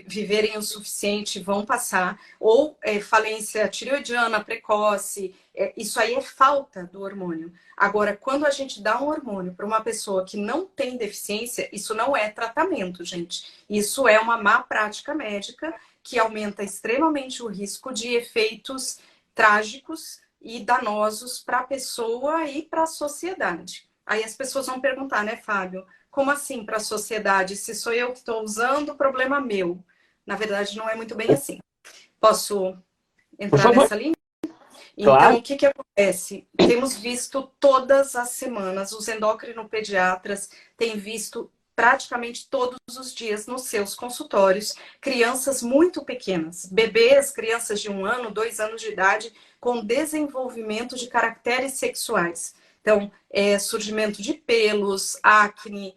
viverem o suficiente vão passar, ou falência tireoidiana precoce, isso aí é falta do hormônio. Agora, quando a gente dá um hormônio para uma pessoa que não tem deficiência, isso não é tratamento, gente. Isso é uma má prática médica que aumenta extremamente o risco de efeitos trágicos e danosos para a pessoa e para a sociedade. Aí as pessoas vão perguntar, né, Fábio? Como assim para a sociedade? Se sou eu que estou usando, o problema é meu. Na verdade, não é muito bem assim. Posso entrar nessa linha? Então, Claro. o que acontece? Temos visto todas as semanas, os endocrinopediatras têm visto praticamente todos os dias nos seus consultórios, crianças muito pequenas, bebês, crianças de 1 ano, 2 anos de idade, com desenvolvimento de caracteres sexuais. Então, surgimento de pelos, acne,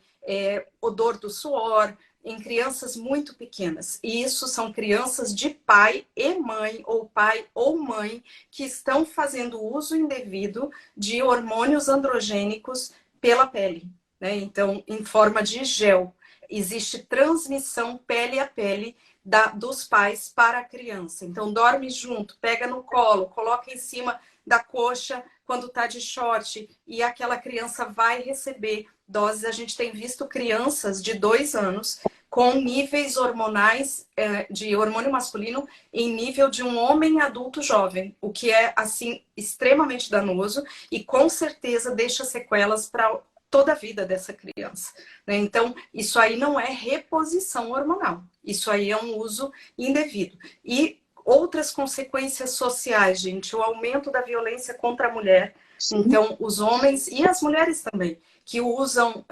odor do suor, em crianças muito pequenas. E isso são crianças de pai e mãe, ou pai ou mãe, que estão fazendo uso indevido de hormônios androgênicos pela pele, né? Então, em forma de gel. Existe transmissão pele a pele dos pais para a criança. Então, dorme junto, pega no colo, coloca em cima da coxa quando está de short, e aquela criança vai receber doses. A gente tem visto crianças de 2 anos com níveis hormonais de hormônio masculino em nível de um homem adulto jovem, o que é, assim, extremamente danoso e com certeza deixa sequelas para toda a vida dessa criança, né? Então, isso aí não é reposição hormonal, isso aí é um uso indevido. E outras consequências sociais, gente, o aumento da violência contra a mulher. Então, os homens e as mulheres também, que usam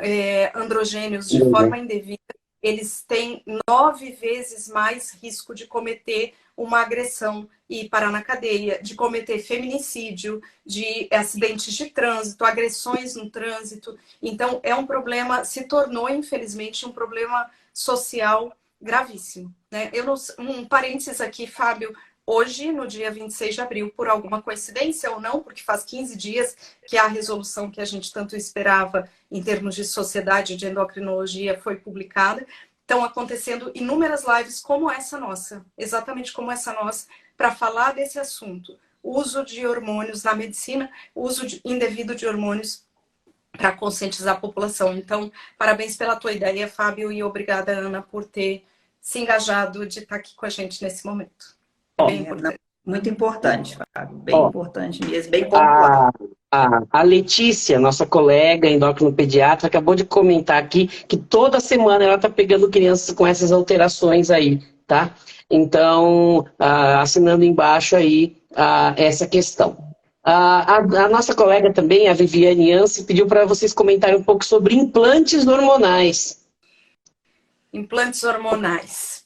androgênios de forma indevida, eles têm 9 vezes mais risco de cometer uma agressão e parar na cadeia, de cometer feminicídio, de acidentes de trânsito, agressões no trânsito. Então, é um problema, se tornou, infelizmente, um problema social gravíssimo, né? Um parênteses aqui, Fábio. Hoje, no dia 26 de abril, por alguma coincidência ou não, porque faz 15 dias que a resolução que a gente tanto esperava em termos de sociedade de endocrinologia foi publicada, estão acontecendo inúmeras lives como essa nossa, exatamente como essa nossa, para falar desse assunto. Uso de hormônios na medicina, uso indevido de hormônios para conscientizar a população. Então, parabéns pela tua ideia, Fábio, e obrigada, Ana, por ter se engajado de estar aqui com a gente nesse momento. Bem importante. Muito importante, Fábio. Bem Ó, importante mesmo, bem a, pontual. a Letícia, nossa colega endócrino-pediatra, acabou de comentar aqui que toda semana ela está pegando crianças com essas alterações aí, tá? Então, assinando embaixo aí essa questão. A nossa colega também, a Viviane Ansi, pediu para vocês comentarem um pouco sobre implantes hormonais. Implantes hormonais.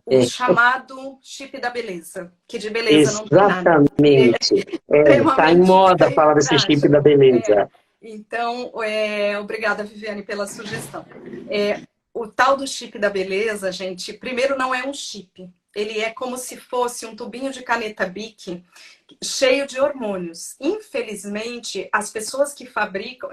O É, chamado chip da beleza, que de beleza não tem nada. Ele é exatamente. Está em extremamente moda falar desse chip da frágil. beleza. Então, obrigada, Viviane, pela sugestão. O tal do chip da beleza, gente, primeiro não é um chip. Ele é como se fosse um tubinho de caneta Bic cheio de hormônios. Infelizmente, as pessoas que fabricam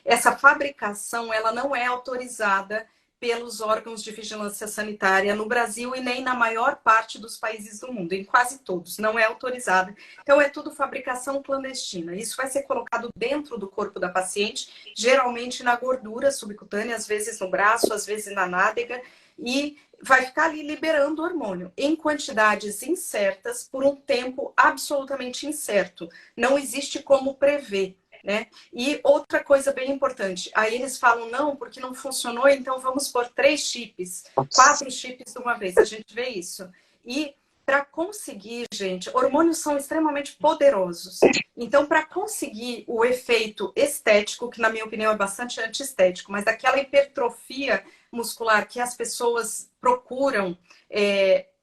essa fabricação, ela não é autorizada pelos órgãos de vigilância sanitária no Brasil e nem na maior parte dos países do mundo, em quase todos, não é autorizada. Então, é tudo fabricação clandestina. Isso vai ser colocado dentro do corpo da paciente, geralmente na gordura subcutânea, às vezes no braço, às vezes na nádega, e vai ficar ali liberando hormônio em quantidades incertas por um tempo absolutamente incerto. Não existe como prever. Né? E outra coisa bem importante, aí eles falam, não, porque não funcionou, então vamos pôr 3 chips, 4 chips de uma vez, a gente vê isso. E para conseguir, gente, hormônios são extremamente poderosos. Então, para conseguir o efeito estético, que na minha opinião é bastante antiestético, mas daquela hipertrofia muscular que as pessoas procuram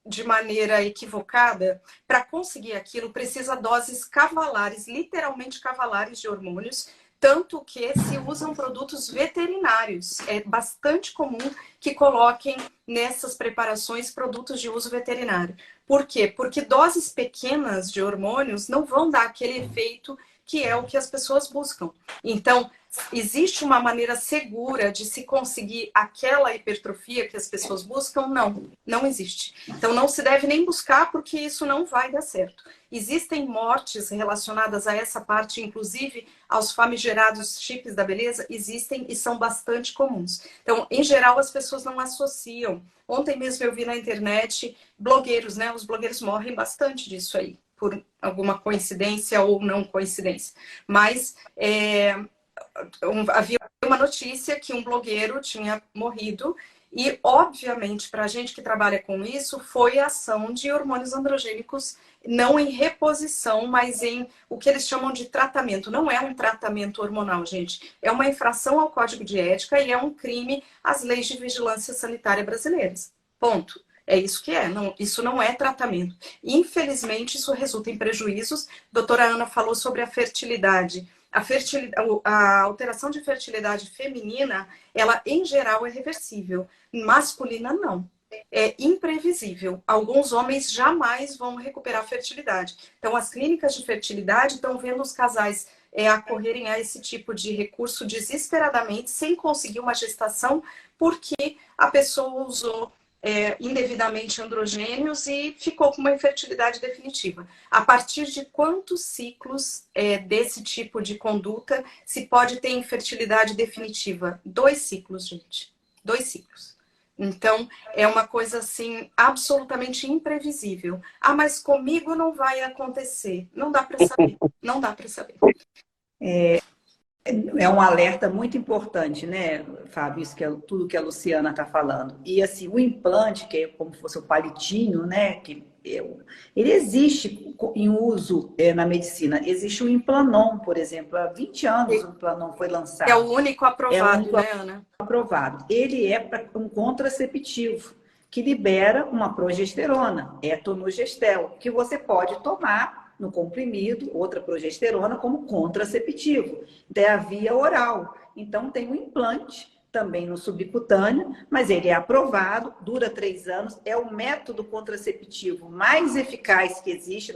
de maneira equivocada, para conseguir aquilo precisa doses cavalares, literalmente cavalares de hormônios, tanto que se usam produtos veterinários. É bastante comum que coloquem nessas preparações produtos de uso veterinário. Por quê? Porque doses pequenas de hormônios não vão dar aquele efeito que é o que as pessoas buscam. Então, existe uma maneira segura de se conseguir aquela hipertrofia que as pessoas buscam? Não, não existe. Então, não se deve nem buscar, porque isso não vai dar certo. Existem mortes relacionadas a essa parte, inclusive aos famigerados chips da beleza, existem e são bastante comuns. Então, em geral, as pessoas não associam. Ontem mesmo eu vi na internet blogueiros, né? Os blogueiros morrem bastante disso aí, por alguma coincidência ou não coincidência. Mas havia uma notícia que um blogueiro tinha morrido e, obviamente, para a gente que trabalha com isso, foi a ação de hormônios androgênicos, não em reposição, mas em o que eles chamam de tratamento. Não é um tratamento hormonal, gente. É uma infração ao Código de Ética e é um crime às leis de vigilância sanitária brasileiras. Ponto. É isso que é. Não, isso não é tratamento. Infelizmente, isso resulta em prejuízos. A doutora Ana falou sobre a fertilidade. A alteração de fertilidade feminina, ela em geral é reversível. Masculina, não. É imprevisível. Alguns homens jamais vão recuperar a fertilidade. Então, as clínicas de fertilidade estão vendo os casais acorrerem a esse tipo de recurso desesperadamente, sem conseguir uma gestação, porque a pessoa usou indevidamente androgênios e ficou com uma infertilidade definitiva. A partir de quantos ciclos desse tipo de conduta se pode ter infertilidade definitiva? 2 ciclos, gente. 2 ciclos. Então, é uma coisa assim absolutamente imprevisível. Ah, mas comigo não vai acontecer. Não dá para saber. Não dá para saber. É um alerta muito importante, né, Fábio? Isso que é tudo que a Luciana está falando. E assim, o implante, que é como se fosse o palitinho, né? Ele existe em uso na medicina. Existe o Implanon, por exemplo. Há 20 anos o Implanon foi lançado. É o único aprovado, né, Ana? Aprovado. Ele é para um contraceptivo que libera uma progesterona, etonogestel, que você pode tomar no comprimido, outra progesterona, como contraceptivo. Então, é a via oral. Então, tem um implante também no subcutâneo, mas ele é aprovado, dura 3 anos, é o método contraceptivo mais eficaz que existe,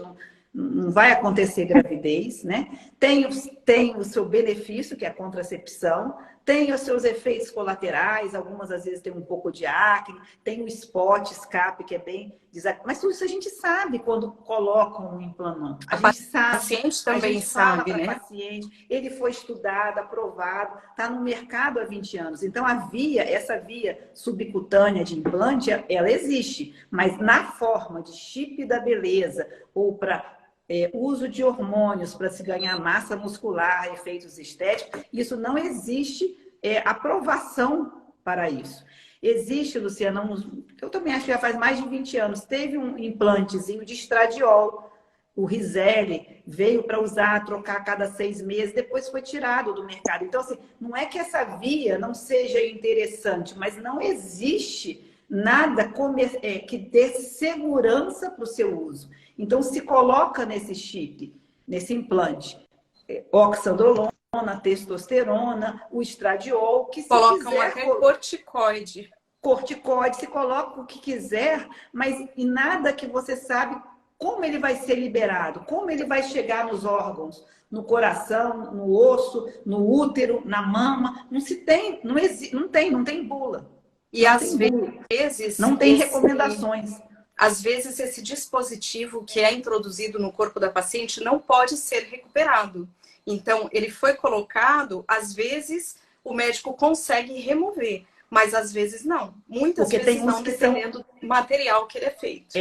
não vai acontecer gravidez, né? Tem o seu benefício, que é a contracepção, tem os seus efeitos colaterais, algumas às vezes tem um pouco de acne, tem o spot, escape, que é bem desagradável. Mas tudo isso a gente sabe quando colocam um implante. A gente sabe. O paciente também a gente fala sabe, né? Paciente, ele foi estudado, aprovado, está no mercado há 20 anos. Então, essa via subcutânea de implante, ela existe, mas na forma de chip da beleza ou para uso de hormônios para se ganhar massa muscular, efeitos estéticos, isso não existe aprovação para isso. Existe, Luciana, eu também acho que já faz mais de 20 anos, teve um implantezinho de estradiol. O Rizelli veio para usar, trocar a cada 6 meses, depois foi tirado do mercado. Então, assim, não é que essa via não seja interessante, mas não existe nada que dê segurança para o seu uso. Então, se coloca nesse chip, nesse implante, oxandrolona, testosterona, o estradiol, que se colocam quiser... até corticoide. Corticoide, se coloca o que quiser, mas em nada que você sabe como ele vai ser liberado, como ele vai chegar nos órgãos, no coração, no osso, no útero, na mama. Não se tem, não tem bula. E às vezes não tem recomendações. Às vezes esse dispositivo que é introduzido no corpo da paciente não pode ser recuperado. Então, ele foi colocado, às vezes o médico consegue remover, mas às vezes não. Muitas vezes não, dependendo do material que ele é feito.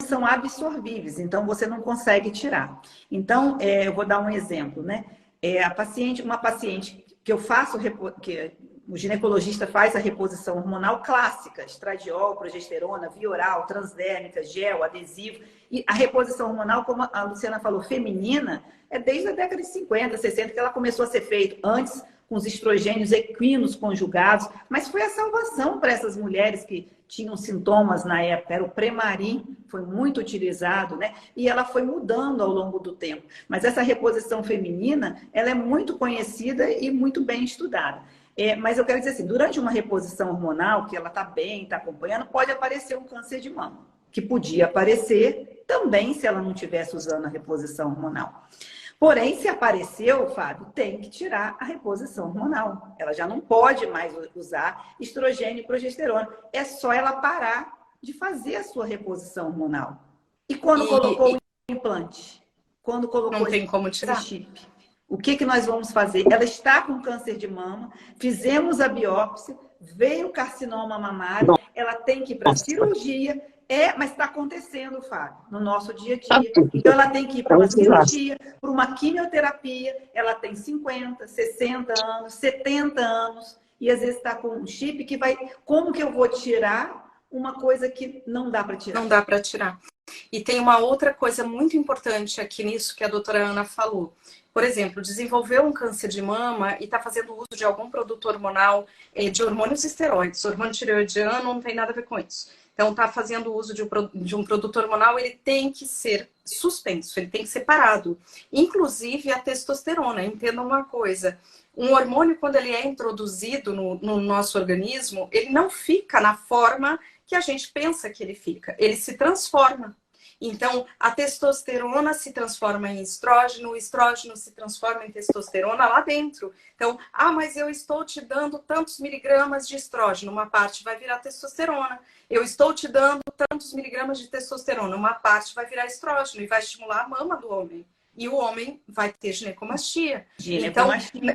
São absorvíveis, então você não consegue tirar. Então, eu vou dar um exemplo, né? Uma paciente que eu faço, que o ginecologista faz a reposição hormonal clássica, estradiol, progesterona, via oral, transdérmica, gel, adesivo. E a reposição hormonal, como a Luciana falou, feminina, é desde a década de 50, 60 que ela começou a ser feita. Antes, com os estrogênios equinos conjugados, mas foi a salvação para essas mulheres que tinham sintomas na época, era o Premarin, foi muito utilizado, né? E ela foi mudando ao longo do tempo. Mas essa reposição feminina, ela é muito conhecida e muito bem estudada. Mas eu quero dizer assim, durante uma reposição hormonal, que ela está bem, está acompanhando, pode aparecer um câncer de mama, que podia aparecer também se ela não estivesse usando a reposição hormonal. Porém, se apareceu, Fábio, tem que tirar a reposição hormonal. Ela já não pode mais usar estrogênio e progesterona. É só ela parar de fazer a sua reposição hormonal. E quando colocou o implante? Quando colocou não tem como tirar. Esse chip? O que nós vamos fazer? Ela está com câncer de mama, fizemos a biópsia, veio o carcinoma mamário, ela tem que ir para a cirurgia. Mas está acontecendo, Fábio, no nosso dia a dia. Então, ela tem que ir para uma cirurgia, para uma quimioterapia. Ela tem 50, 60 anos, 70 anos. E, às vezes, está com um chip que vai... Como que eu vou tirar uma coisa que não dá para tirar? Não dá para tirar. E tem uma outra coisa muito importante aqui nisso que a doutora Ana falou. Por exemplo, desenvolveu um câncer de mama e está fazendo uso de algum produto hormonal, de hormônios esteroides. Hormônio tireoidiano não tem nada a ver com isso. Então, está fazendo uso de um produto hormonal, ele tem que ser suspenso, ele tem que ser parado. Inclusive a testosterona. Entenda uma coisa, um hormônio, quando ele é introduzido no nosso organismo, ele não fica na forma que a gente pensa que ele fica. Ele se transforma. Então, a testosterona se transforma em estrógeno, o estrógeno se transforma em testosterona lá dentro. Então, mas eu estou te dando tantos miligramas de estrógeno, uma parte vai virar testosterona. Eu estou te dando tantos miligramas de testosterona, uma parte vai virar estrógeno e vai estimular a mama do homem. E o homem vai ter ginecomastia. Então,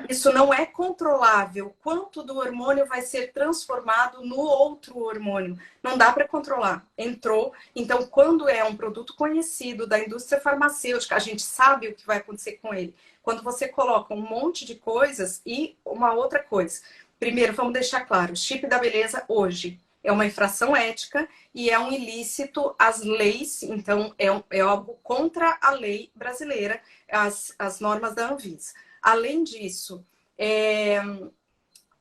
isso não é controlável. Quanto do hormônio vai ser transformado no outro hormônio? Não dá para controlar. Entrou. Então, quando é um produto conhecido da indústria farmacêutica, a gente sabe o que vai acontecer com ele. Quando você coloca um monte de coisas e uma outra coisa. Primeiro, vamos deixar claro, o chip da beleza hoje é uma infração ética e é um ilícito às leis, então é algo contra a lei brasileira, as normas da Anvisa. Além disso,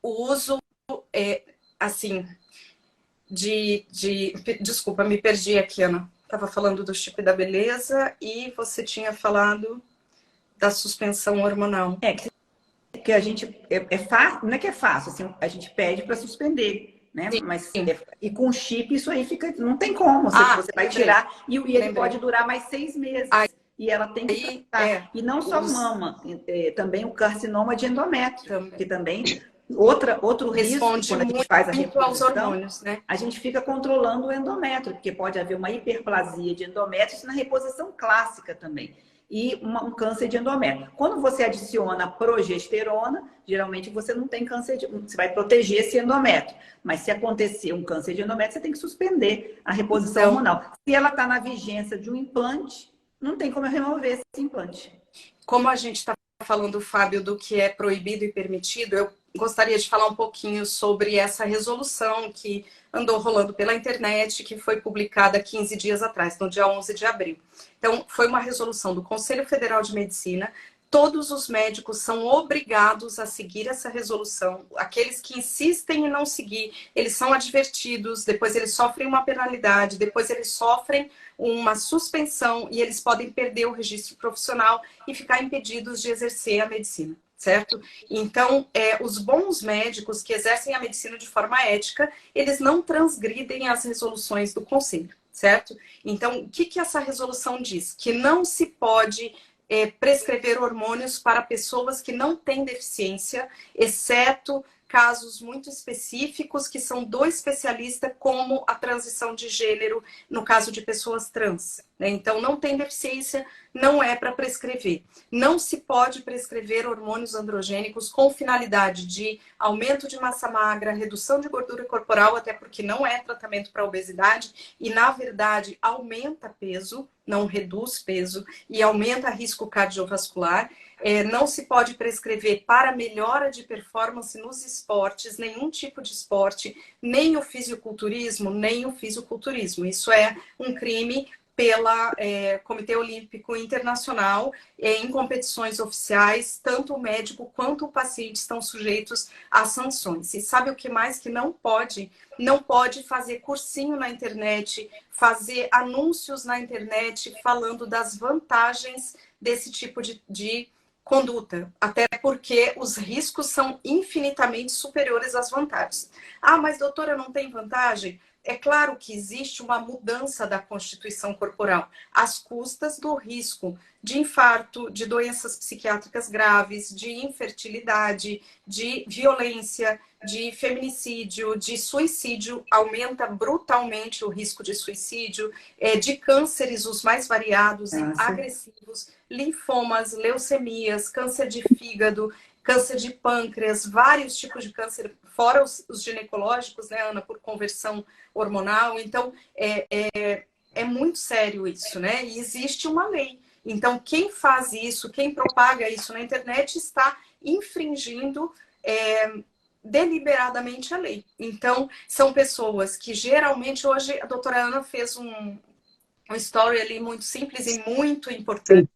o uso, assim, Desculpa, me perdi aqui, Ana. Estava falando do chip da beleza e você tinha falado da suspensão hormonal. Que a gente... não é que é fácil, assim, a gente pede para suspender. Né? Sim, mas sim. E com chip isso aí fica, não tem como, você vai tirar e ele pode durar mais 6 meses. E ela tem que tratar. E não só mama, também o carcinoma de endométrio, que também outro risco quando a gente faz a reposição, hormônios, né? A gente fica controlando o endométrio, porque pode haver uma hiperplasia de endométrio, isso na reposição clássica também. E um câncer de endométrio. Quando você adiciona progesterona, geralmente você não tem câncer você vai proteger esse endométrio. Mas se acontecer um câncer de endométrio, você tem que suspender a reposição hormonal. Se ela está na vigência de um implante, não tem como eu remover esse implante. Como a gente está falando, Fábio, do que é proibido e permitido, eu gostaria de falar um pouquinho sobre essa resolução que andou rolando pela internet, que foi publicada 15 dias atrás, no dia 11 de abril. Então, foi uma resolução do Conselho Federal de Medicina. Todos os médicos são obrigados a seguir essa resolução. Aqueles que insistem em não seguir, eles são advertidos, depois eles sofrem uma penalidade, depois eles sofrem uma suspensão e eles podem perder o registro profissional e ficar impedidos de exercer a medicina, certo? Então, os bons médicos que exercem a medicina de forma ética, eles não transgridem as resoluções do Conselho, certo? Então, o que essa resolução diz? Que não se pode prescrever hormônios para pessoas que não têm deficiência, exceto casos muito específicos que são do especialista, como a transição de gênero, no caso de pessoas trans, né? Então, não tem deficiência, não é para prescrever. Não se pode prescrever hormônios androgênicos com finalidade de aumento de massa magra, redução de gordura corporal, até porque não é tratamento para obesidade e, na verdade, aumenta peso, não reduz peso e aumenta risco cardiovascular. Não se pode prescrever para melhora de performance nos esportes, nenhum tipo de esporte, nem o fisiculturismo, nem o fisiculturismo. Isso é um crime pela Comitê Olímpico Internacional em competições oficiais, tanto o médico quanto o paciente estão sujeitos a sanções. E sabe o que mais que não pode? Não pode fazer cursinho na internet, fazer anúncios na internet falando das vantagens desse tipo de conduta, até porque os riscos são infinitamente superiores às vantagens. Ah, mas doutora, não tem vantagem? É claro que existe uma mudança da constituição corporal, às custas do risco de infarto, de doenças psiquiátricas graves, de infertilidade, de violência, de feminicídio, de suicídio, aumenta brutalmente o risco de suicídio, de cânceres os mais variados e agressivos, linfomas, leucemias, câncer de fígado, câncer de pâncreas, vários tipos de câncer, fora os ginecológicos, né, Ana, por conversão hormonal. Então, é muito sério isso, né? E existe uma lei. Então, quem faz isso, quem propaga isso na internet está infringindo deliberadamente a lei. Então, são pessoas que geralmente, hoje a doutora Ana fez um story ali muito simples e muito importante.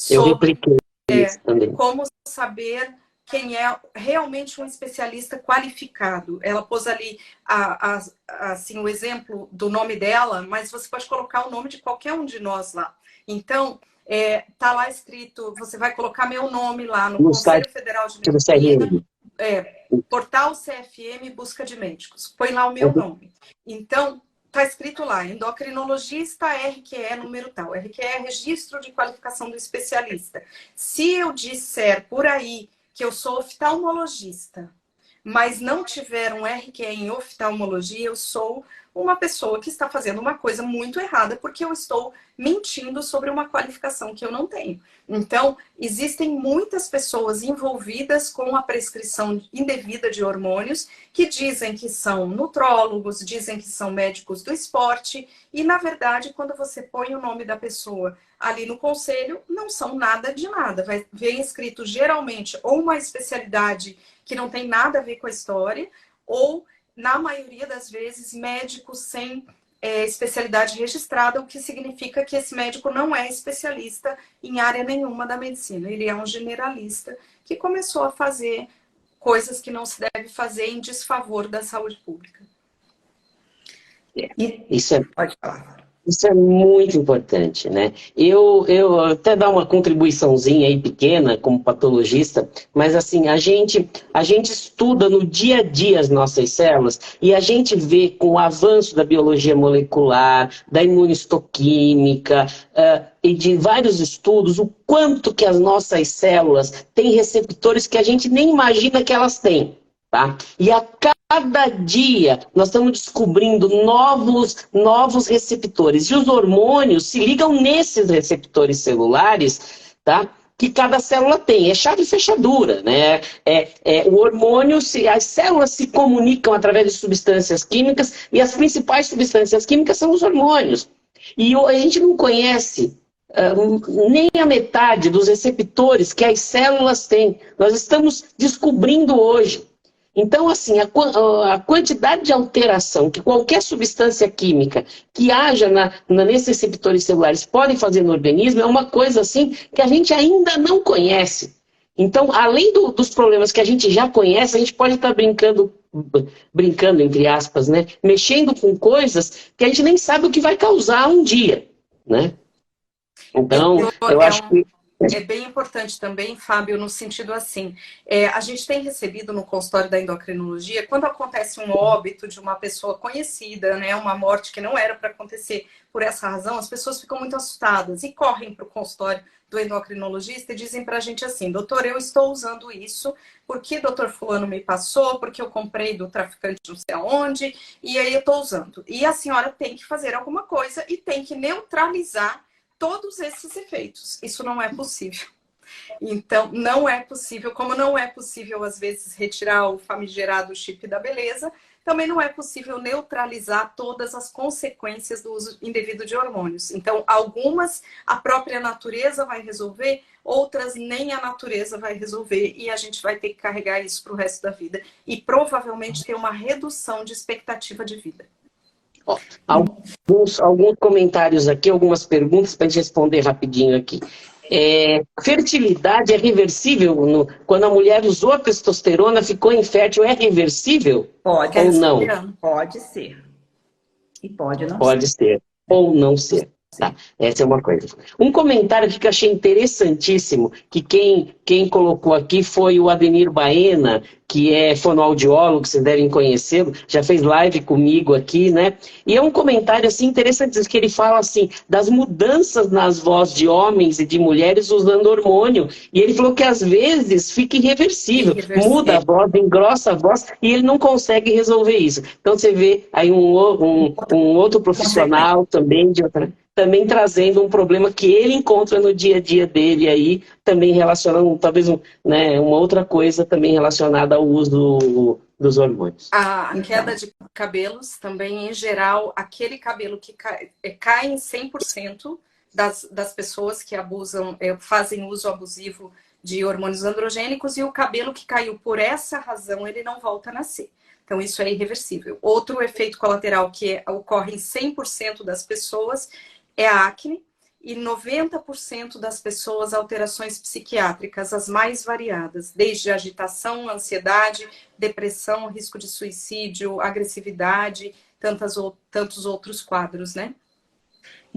Eu repliquei isso também. Como saber quem é realmente um especialista qualificado. Ela pôs ali assim, o exemplo do nome dela, mas você pode colocar o nome de qualquer um de nós lá. Então, tá lá escrito, você vai colocar meu nome lá no Conselho Federal de Medicina, portal CFM Busca de Médicos. Põe lá o meu nome. Então, tá escrito lá, endocrinologista, RQE número tal. RQE é registro de qualificação do especialista. Se eu disser por aí que eu sou oftalmologista, mas não tiver um RQE em oftalmologia, eu sou uma pessoa que está fazendo uma coisa muito errada, porque eu estou mentindo sobre uma qualificação que eu não tenho. Então, existem muitas pessoas envolvidas com a prescrição indevida de hormônios que dizem que são nutrólogos, dizem que são médicos do esporte, e, na verdade, quando você põe o nome da pessoa ali no conselho, não são nada de nada. Vem escrito, geralmente, ou uma especialidade que não tem nada a ver com a história, ou, na maioria das vezes, médicos sem especialidade registrada, o que significa que esse médico não é especialista em área nenhuma da medicina. Ele é um generalista que começou a fazer coisas que não se deve fazer em desfavor da saúde pública. Pode falar. Isso é muito importante, né? Eu até dar uma contribuiçãozinha aí pequena como patologista, mas assim, a gente estuda no dia a dia as nossas células e a gente vê com o avanço da biologia molecular, da imunistoquímica e de vários estudos o quanto que as nossas células têm receptores que a gente nem imagina que elas têm. Tá? E a cada dia nós estamos descobrindo novos receptores. E os hormônios se ligam nesses receptores celulares, tá? Que cada célula tem. É chave e fechadura, né? O hormônio, as células se comunicam através de substâncias químicas e as principais substâncias químicas são os hormônios. E a gente não conhece nem a metade dos receptores que as células têm. Nós estamos descobrindo hoje. Então, assim, a quantidade de alteração que qualquer substância química que haja nesses receptores celulares pode fazer no organismo é uma coisa, assim, que a gente ainda não conhece. Então, além dos problemas que a gente já conhece, a gente pode estar brincando, entre aspas, né? Mexendo com coisas que a gente nem sabe o que vai causar um dia, né? Então, eu acho que... É bem importante também, Fábio, no sentido assim, a gente tem recebido no consultório da endocrinologia, quando acontece um óbito de uma pessoa conhecida, né, uma morte que não era para acontecer por essa razão, as pessoas ficam muito assustadas e correm para o consultório do endocrinologista e dizem para a gente assim, doutor, eu estou usando isso, porque doutor fulano me passou, porque eu comprei do traficante não sei aonde, e aí eu estou usando. E a senhora tem que fazer alguma coisa e tem que neutralizar todos esses efeitos. Isso não é possível. Então, não é possível, como não é possível, às vezes, retirar o famigerado chip da beleza, também não é possível neutralizar todas as consequências do uso indevido de hormônios. Então, algumas a própria natureza vai resolver, outras nem a natureza vai resolver, e a gente vai ter que carregar isso para o resto da vida. E provavelmente ter uma redução de expectativa de vida. Alguns comentários aqui, algumas perguntas para a gente responder rapidinho aqui. Fertilidade é reversível? Quando a mulher usou a testosterona, ficou infértil, é reversível? Pode ou não? Pode ser. E pode não pode ser. Ou não ser. Tá, essa é uma coisa. Um comentário aqui que eu achei interessantíssimo, que quem colocou aqui foi o Ademir Baena, que é fonoaudiólogo, vocês devem conhecê-lo, já fez live comigo aqui, né? E é um comentário assim interessante, que ele fala assim, das mudanças nas vozes de homens e de mulheres usando hormônio. E ele falou que às vezes fica irreversível. Muda a voz, engrossa a voz, e ele não consegue resolver isso. Então você vê aí um outro profissional também também trazendo um problema que ele encontra no dia a dia dele aí, também relacionando, talvez, uma outra coisa também relacionada ao uso dos hormônios. A queda de cabelos também, em geral, aquele cabelo que cai em 100% das pessoas que abusam, fazem uso abusivo de hormônios androgênicos, e o cabelo que caiu por essa razão, ele não volta a nascer. Então, isso é irreversível. Outro efeito colateral que ocorre em 100% das pessoas é a acne, e 90% das pessoas alterações psiquiátricas, as mais variadas, desde agitação, ansiedade, depressão, risco de suicídio, agressividade, tantos outros quadros, né?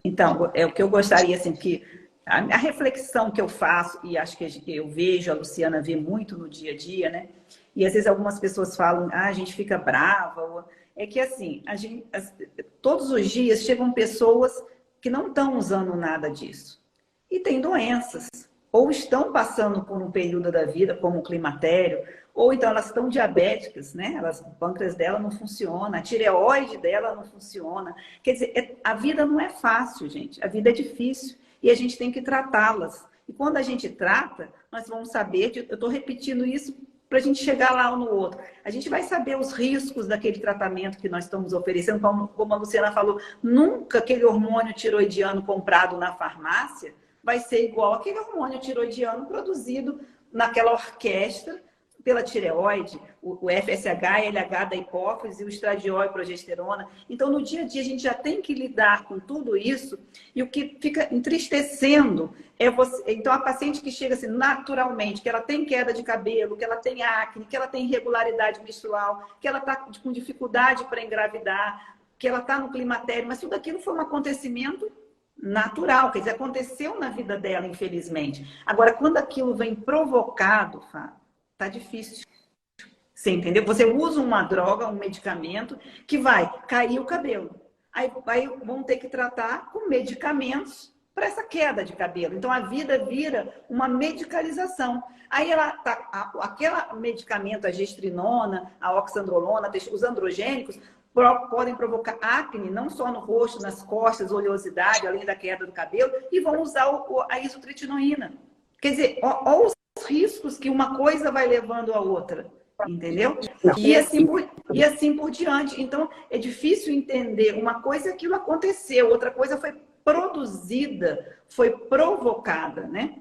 Então, é o que eu gostaria, assim, que a reflexão que eu faço, e acho que eu vejo, a Luciana vê muito no dia a dia, né? E às vezes algumas pessoas falam, a gente fica brava, é que assim, todos os dias chegam pessoas que não estão usando nada disso. E tem doenças. Ou estão passando por um período da vida, como o climatério, ou então elas estão diabéticas, né? O pâncreas dela não funciona, a tireoide dela não funciona. Quer dizer, a vida não é fácil, gente. A vida é difícil. E a gente tem que tratá-las. E quando a gente trata, nós vamos saber, eu estou repetindo isso para a gente chegar lá um no outro. A gente vai saber os riscos daquele tratamento que nós estamos oferecendo, como a Luciana falou, nunca aquele hormônio tiroidiano comprado na farmácia vai ser igual aquele hormônio tiroidiano produzido naquela orquestra pela tireoide, o FSH, LH da hipófise, o estradiol e progesterona. Então, no dia a dia, a gente já tem que lidar com tudo isso, e o que fica entristecendo é você... Então, a paciente que chega assim, naturalmente, que ela tem queda de cabelo, que ela tem acne, que ela tem irregularidade menstrual, que ela está com dificuldade para engravidar, que ela está no climatério, mas tudo aquilo foi um acontecimento natural, quer dizer, aconteceu na vida dela, infelizmente. Agora, quando aquilo vem provocado, Fábio, tá difícil. Você entendeu? Você usa uma droga, um medicamento, que vai cair o cabelo. Aí vão ter que tratar com medicamentos para essa queda de cabelo. Então, a vida vira uma medicalização. Aí, aquele medicamento, a gestrinona, a oxandrolona, os androgênicos, podem provocar acne, não só no rosto, nas costas, oleosidade, além da queda do cabelo, e vão usar a isotretinoína. Quer dizer, olha os riscos que uma coisa vai levando a outra, entendeu? E assim por diante. Então, é difícil entender. Uma coisa é aquilo aconteceu, outra coisa foi produzida, foi provocada, né?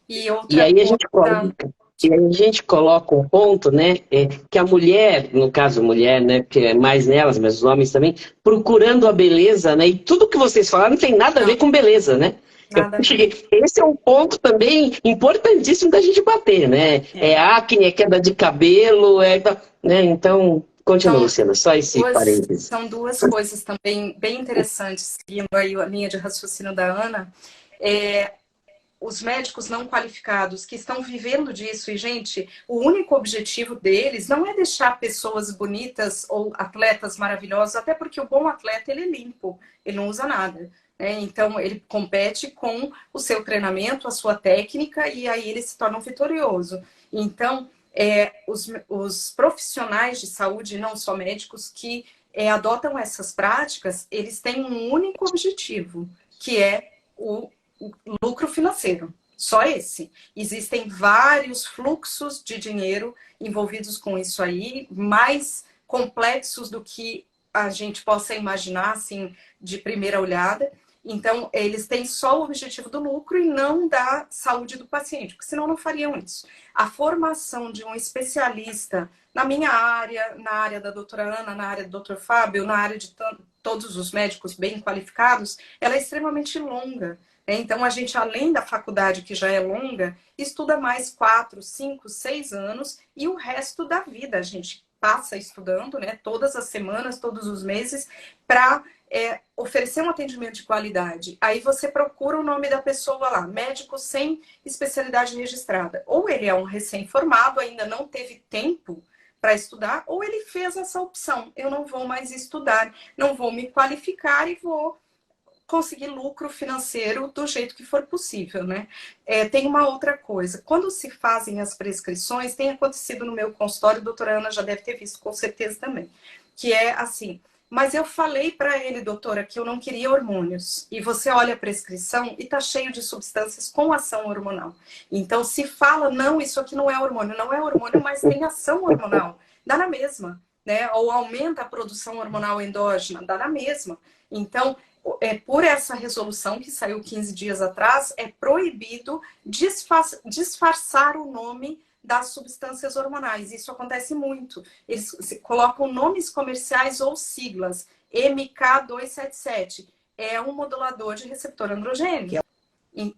E E outra aí a gente coisa, coloca, e aí a gente coloca um ponto, né, que a mulher, no caso mulher, né, porque é mais nelas, mas os homens também, procurando a beleza, né, e tudo que vocês falaram não tem nada a ver não, com beleza, né? Eu nada, acho nada. que esse é um ponto também importantíssimo da gente bater, né? É acne, é queda de cabelo, né? Então, continua, São Luciana, só esse parênteses. são duas coisas também bem interessantes, seguindo aí a linha de raciocínio da Ana. É, os médicos não qualificados que estão vivendo disso, e, gente, o único objetivo deles não é deixar pessoas bonitas ou atletas maravilhosos, até porque o bom atleta, ele é limpo, ele não usa nada. Né? Então, ele compete com o seu treinamento, a sua técnica, e aí ele se torna um vitorioso. Então, os profissionais de saúde, não só médicos, que adotam essas práticas, eles têm um único objetivo, que é o lucro financeiro. Só esse. Existem vários fluxos de dinheiro envolvidos com isso aí, mais complexos do que a gente possa imaginar, assim, de primeira olhada. Então, eles têm só o objetivo do lucro e não da saúde do paciente, porque senão não fariam isso. A formação de um especialista na minha área, na área da doutora Ana, na área do doutor Fábio, na área de todos os médicos bem qualificados, ela é extremamente longa. Então, a gente, além da faculdade, que já é longa, estuda mais 4, 5, 6 anos e o resto da vida a gente passa estudando, né? Todas as semanas, todos os meses, para oferecer um atendimento de qualidade. Aí você procura o nome da pessoa lá, médico sem especialidade registrada. Ou ele é um recém-formado, ainda não teve tempo para estudar, ou ele fez essa opção. Eu não vou mais estudar, não vou me qualificar e vou conseguir lucro financeiro do jeito que for possível, né? Tem uma outra coisa. Quando se fazem as prescrições, tem acontecido no meu consultório, a doutora Ana já deve ter visto com certeza também, que é assim, mas eu falei para ele, doutora, que eu não queria hormônios. E você olha a prescrição e tá cheio de substâncias com ação hormonal. Então, se fala, não, isso aqui não é hormônio, mas tem ação hormonal. Dá na mesma, né? Ou aumenta a produção hormonal endógena, dá na mesma. Então, por essa resolução que saiu 15 dias atrás, é proibido disfarçar o nome das substâncias hormonais. Isso acontece muito. Eles colocam nomes comerciais ou siglas. MK277 é um modulador de receptor androgênico.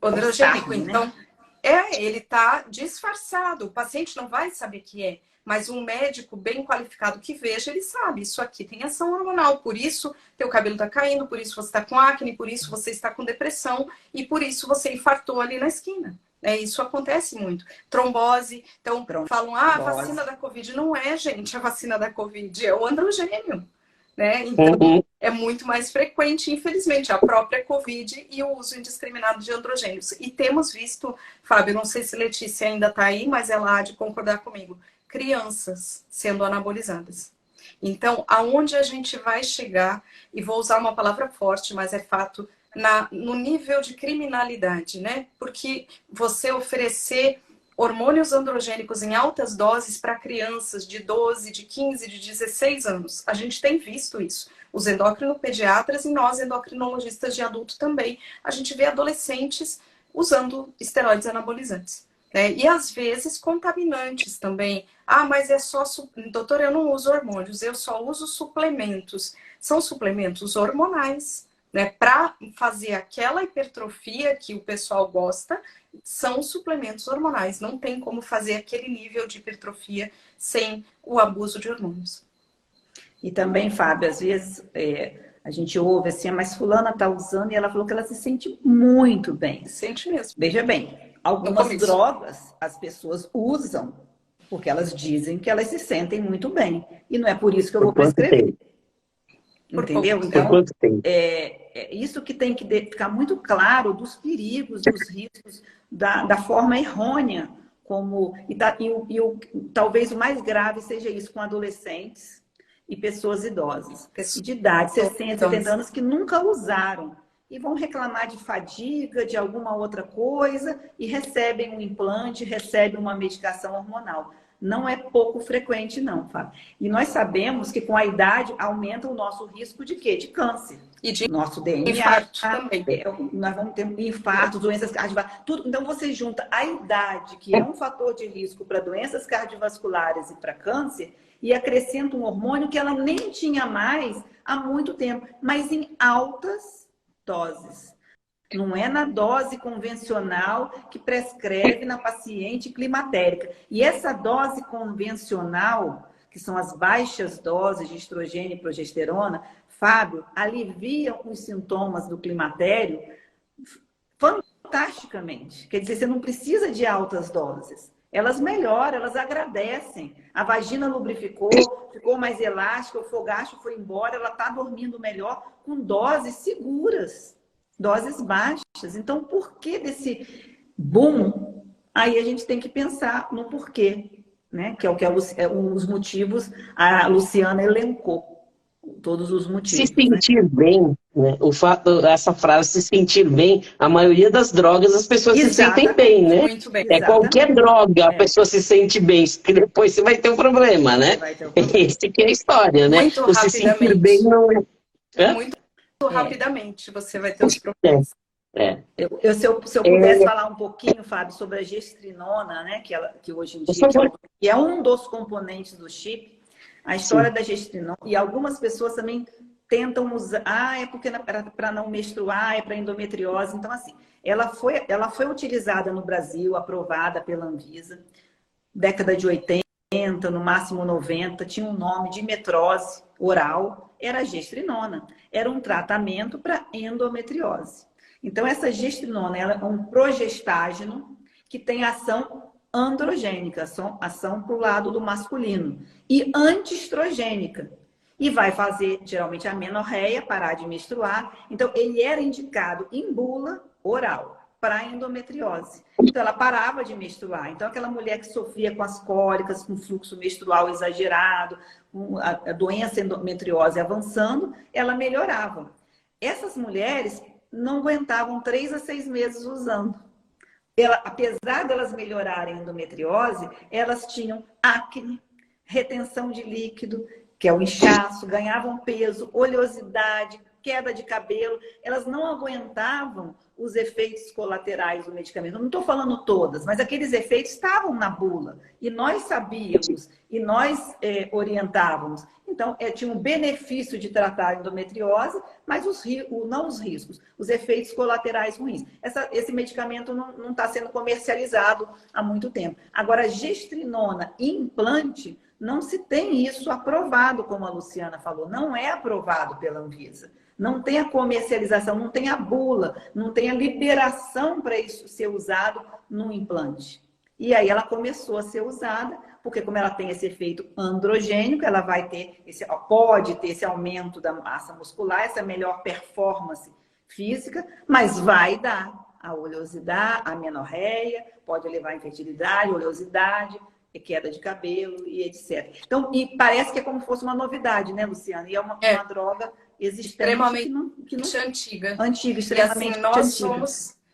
Androgênico. Então, ele está disfarçado. O paciente não vai saber que é. Mas um médico bem qualificado que veja, ele sabe, isso aqui tem ação hormonal, por isso teu cabelo está caindo, por isso você está com acne, por isso você está com depressão e por isso você infartou ali na esquina. Isso acontece muito. Trombose, então falam, a vacina da Covid. Não é, gente, a vacina da Covid, é o androgênio. Né? Então, é muito mais frequente, infelizmente, a própria Covid e o uso indiscriminado de androgênios. E temos visto, Fábio, não sei se Letícia ainda está aí, mas ela há de concordar comigo, crianças sendo anabolizadas. Então, aonde a gente vai chegar, e vou usar uma palavra forte, mas é fato, no nível de criminalidade, né? Porque você oferecer hormônios androgênicos em altas doses para crianças de 12, de 15, de 16 anos. A gente tem visto isso. Os endocrinopediatras e nós, endocrinologistas de adulto também. A gente vê adolescentes usando esteroides anabolizantes. E às vezes contaminantes também. Ah, mas é só... Doutor, eu não uso hormônios, eu só uso suplementos. São suplementos hormonais, né? Para fazer aquela hipertrofia que o pessoal gosta, são suplementos hormonais. Não tem como fazer aquele nível de hipertrofia sem o abuso de hormônios. E também, Fábio, às vezes a gente ouve assim, mas fulana está usando e ela falou que ela se sente muito bem. Sente mesmo. Veja bem, algumas drogas as pessoas usam porque elas dizem que elas se sentem muito bem. E não é por isso que eu vou prescrever. Entendeu? Então, isso que tem que ficar muito claro dos perigos, dos riscos, da forma errônea, talvez o mais grave seja isso com adolescentes e pessoas idosas, de idade, 60, 70 anos, que nunca usaram. E vão reclamar de fadiga, de alguma outra coisa, e recebem um implante, recebem uma medicação hormonal. Não é pouco frequente, não, Fábio. E nós sabemos que com a idade aumenta o nosso risco de quê? De câncer. E de Nosso DNA, infarto também. nós vamos ter infartos, doenças cardiovasculares, tudo. Então você junta a idade, que é um fator de risco para doenças cardiovasculares e para câncer, e acrescenta um hormônio que ela nem tinha mais há muito tempo, mas em altas doses. Não é na dose convencional que prescreve na paciente climatérica. E essa dose convencional, que são as baixas doses de estrogênio e progesterona, Fábio, aliviam os sintomas do climatério fantasticamente. Quer dizer, você não precisa de altas doses. Elas melhoram, elas agradecem. A vagina lubrificou, ficou mais elástica, o fogacho foi embora, ela está dormindo melhor com doses seguras. Doses baixas. Então, por que desse boom? Aí a gente tem que pensar no porquê, né? Que é o que os motivos a Luciana elencou. Todos os motivos. Se sentir bem, né? O fato, essa frase, se sentir bem, a maioria das drogas as pessoas se sentem bem, né? Muito bem. É qualquer droga, a pessoa se sente bem, que depois você vai ter um problema, né? Esse que é a história, né? Muito o se sentir bem não é... Muito rapidamente você vai ter os problemas. Se eu pudesse falar um pouquinho, Fábio, sobre a gestrinona, né, que hoje em dia que é um dos componentes do chip, a história da gestrinona, e algumas pessoas também tentam usar, é porque para não menstruar, é para endometriose. Então, assim, ela foi utilizada no Brasil, aprovada pela Anvisa, década de 80, no máximo 90, tinha um nome de metrose oral, era gestrinona. Era um tratamento para endometriose. Então, essa gestrinona ela é um progestágeno que tem ação androgênica, ação para o lado do masculino, e antiestrogênica. E vai fazer, geralmente, a menorreia, parar de menstruar. Então, ele era indicado em bula oral para endometriose. Então, ela parava de menstruar. Então, aquela mulher que sofria com as cólicas, com fluxo menstrual exagerado, com a doença endometriose avançando, ela melhorava. Essas mulheres não aguentavam 3 a 6 meses usando. Apesar delas melhorarem a endometriose, elas tinham acne, retenção de líquido, que é o inchaço, ganhavam peso, oleosidade, queda de cabelo. Elas não aguentavam os efeitos colaterais do medicamento. Eu não estou falando todas, mas aqueles efeitos estavam na bula. E nós sabíamos, e nós orientávamos. Então, tinha um benefício de tratar a endometriose, mas não os riscos, os efeitos colaterais ruins. Esse medicamento não está sendo comercializado há muito tempo. Agora, gestrinona e implante, não se tem isso aprovado, como a Luciana falou. Não é aprovado pela Anvisa. Não tem a comercialização, não tem a bula, não tem a liberação para isso ser usado no implante. E aí ela começou a ser usada, porque como ela tem esse efeito androgênico, ela pode ter esse aumento da massa muscular, essa melhor performance física, mas vai dar a oleosidade, a menorreia, pode levar a infertilidade, oleosidade, queda de cabelo e etc. Então, e parece que é como se fosse uma novidade, né, Luciana? E é uma droga existente extremamente antiga. Extremamente antiga.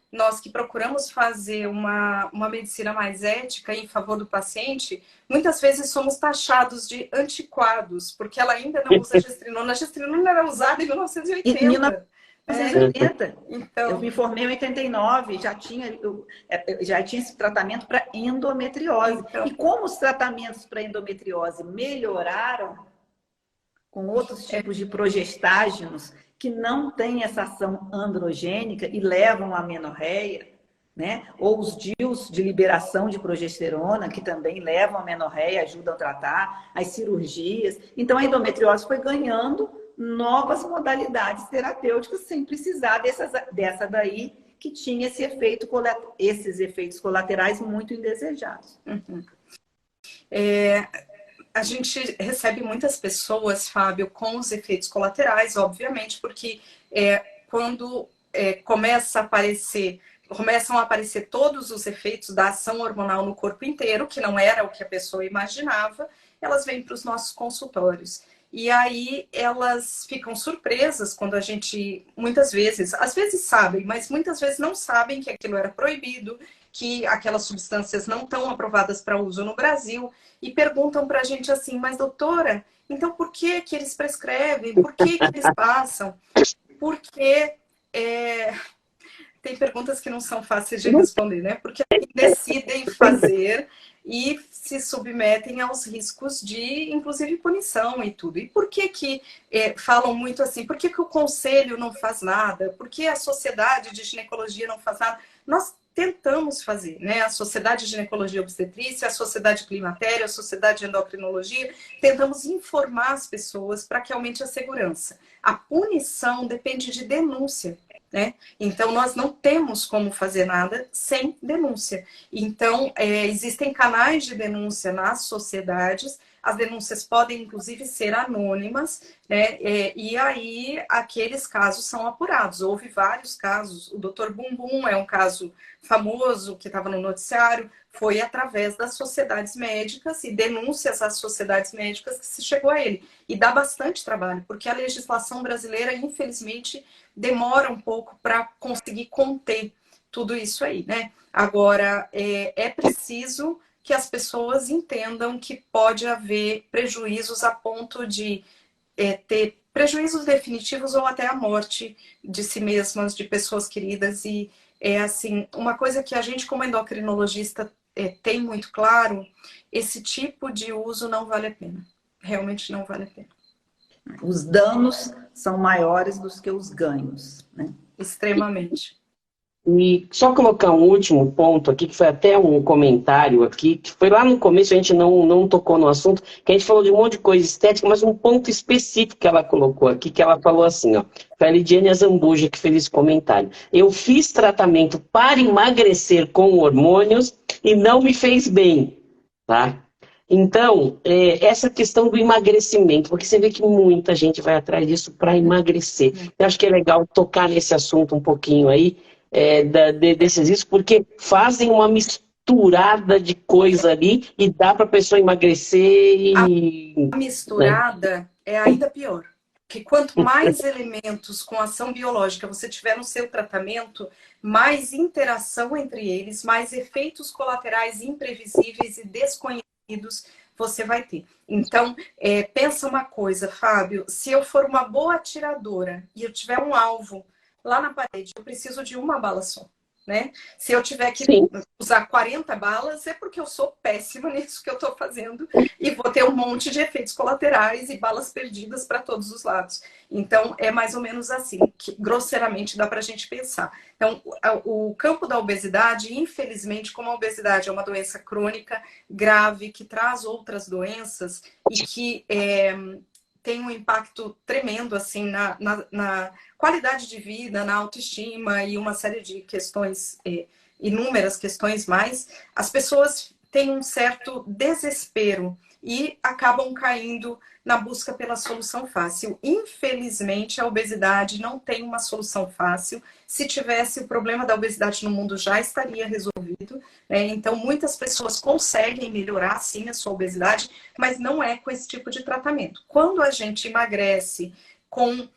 Nós que procuramos fazer uma medicina mais ética em favor do paciente, muitas vezes somos taxados de antiquados, porque ela ainda não usa gestrinona. A gestrinona era usada em 1980. Então, eu me formei em 89, já tinha esse tratamento para endometriose. Então, e como os tratamentos para endometriose melhoraram com outros tipos de progestágenos que não têm essa ação androgênica e levam à menorreia, né? Ou os DIUs de liberação de progesterona, que também levam à menorreia, ajudam a tratar, as cirurgias. Então, a endometriose foi ganhando novas modalidades terapêuticas sem precisar dessa daí que tinha esses efeitos colaterais muito indesejados. Uhum. A gente recebe muitas pessoas, Fábio, com os efeitos colaterais, obviamente, porque quando começam a aparecer todos os efeitos da ação hormonal no corpo inteiro, que não era o que a pessoa imaginava, elas vêm para os nossos consultórios. E aí elas ficam surpresas quando a gente, muitas vezes, às vezes sabem, mas muitas vezes não sabem que aquilo era proibido, que aquelas substâncias não estão aprovadas para uso no Brasil e perguntam para a gente assim, mas doutora, então por que que eles prescrevem? Por que que eles passam? Porque tem perguntas que não são fáceis de responder, né? Porque decidem fazer e se submetem aos riscos de, inclusive, punição e tudo. E por que que falam muito assim? Por que que o conselho não faz nada? Por que a sociedade de ginecologia não faz nada? Nós tentamos fazer, né? A Sociedade de Ginecologia e Obstetrícia, a Sociedade Climatéria, a Sociedade de Endocrinologia, tentamos informar as pessoas para que aumente a segurança. A punição depende de denúncia, né? Então, nós não temos como fazer nada sem denúncia. Então, existem canais de denúncia nas sociedades, as denúncias podem, inclusive, ser anônimas, né? E aí, aqueles casos são apurados. Houve vários casos, o Dr. Bumbum é um caso famoso, que estava no noticiário, foi através das sociedades médicas e denúncias às sociedades médicas que se chegou a ele. E dá bastante trabalho, porque a legislação brasileira, infelizmente, demora um pouco para conseguir conter tudo isso aí, né? Agora, é preciso que as pessoas entendam que pode haver prejuízos a ponto de ter prejuízos definitivos ou até a morte de si mesmas, de pessoas queridas. E assim, uma coisa que a gente, como endocrinologista, tem muito claro, esse tipo de uso não vale a pena. Realmente não vale a pena. Os danos são maiores do que os ganhos, né? Extremamente. E só colocar um último ponto aqui, que foi até um comentário aqui, que foi lá no começo, a gente não tocou no assunto, que a gente falou de um monte de coisa estética, mas um ponto específico que ela colocou aqui, que ela falou assim, ó, foi a Lidiane Azambuja que fez esse comentário. Eu fiz tratamento para emagrecer com hormônios e não me fez bem, tá? Então, essa questão do emagrecimento, porque você vê que muita gente vai atrás disso para emagrecer. Eu acho que é legal tocar nesse assunto um pouquinho aí, desses riscos, porque fazem uma misturada de coisa ali e dá para a pessoa emagrecer e... A misturada é ainda pior. Porque quanto mais elementos com ação biológica você tiver no seu tratamento, mais interação entre eles, mais efeitos colaterais imprevisíveis e desconhecidos você vai ter. Então, pensa uma coisa, Fábio, se eu for uma boa atiradora e eu tiver um alvo lá na parede, eu preciso de uma bala só, né? Se eu tiver que usar 40 balas, é porque eu sou péssima nisso que eu estou fazendo e vou ter um monte de efeitos colaterais e balas perdidas para todos os lados. Então, é mais ou menos assim, que grosseiramente dá para a gente pensar. Então, o campo da obesidade, infelizmente, como a obesidade é uma doença crônica, grave, que traz outras doenças e que tem um impacto tremendo assim na qualidade de vida, na autoestima e uma série de questões, inúmeras questões mais, as pessoas têm um certo desespero e acabam caindo na busca pela solução fácil. Infelizmente, a obesidade não tem uma solução fácil. Se tivesse, o problema da obesidade no mundo já estaria resolvido, né? Então, muitas pessoas conseguem melhorar, sim, a sua obesidade, mas não é com esse tipo de tratamento. Quando a gente emagrece com,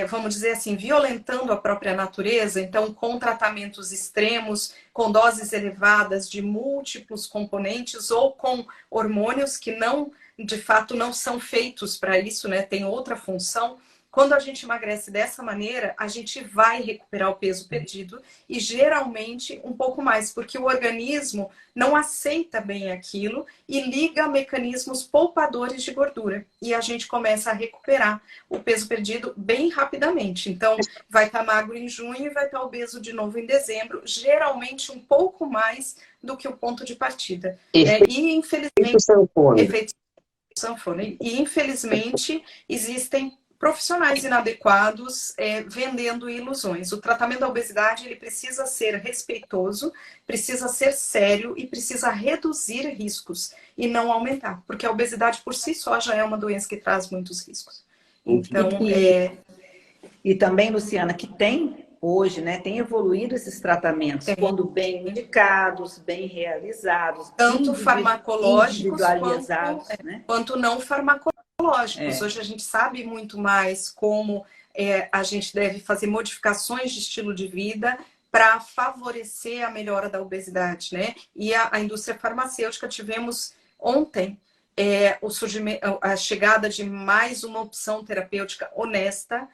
vamos dizer assim, violentando a própria natureza, então com tratamentos extremos, com doses elevadas de múltiplos componentes ou com hormônios que não, de fato, não são feitos para isso, né? Tem outra função. Quando a gente emagrece dessa maneira, a gente vai recuperar o peso perdido e geralmente um pouco mais, porque o organismo não aceita bem aquilo e liga mecanismos poupadores de gordura. E a gente começa a recuperar o peso perdido bem rapidamente. Então, vai estar magro em junho e vai estar obeso de novo em dezembro, geralmente um pouco mais do que o ponto de partida. E, infelizmente, efeito sanfona. E, infelizmente, existem profissionais inadequados vendendo ilusões. O tratamento da obesidade ele precisa ser respeitoso, precisa ser sério e precisa reduzir riscos e não aumentar, porque a obesidade por si só já é uma doença que traz muitos riscos. Então, e também, Luciana, que tem hoje, né, tem evoluído esses tratamentos, quando bem indicados, bem realizados, tanto farmacológicos individualizados, quanto não farmacológicos. Hoje a gente sabe muito mais como a gente deve fazer modificações de estilo de vida para favorecer a melhora da obesidade, né? E a indústria farmacêutica, tivemos ontem a chegada de mais uma opção terapêutica honesta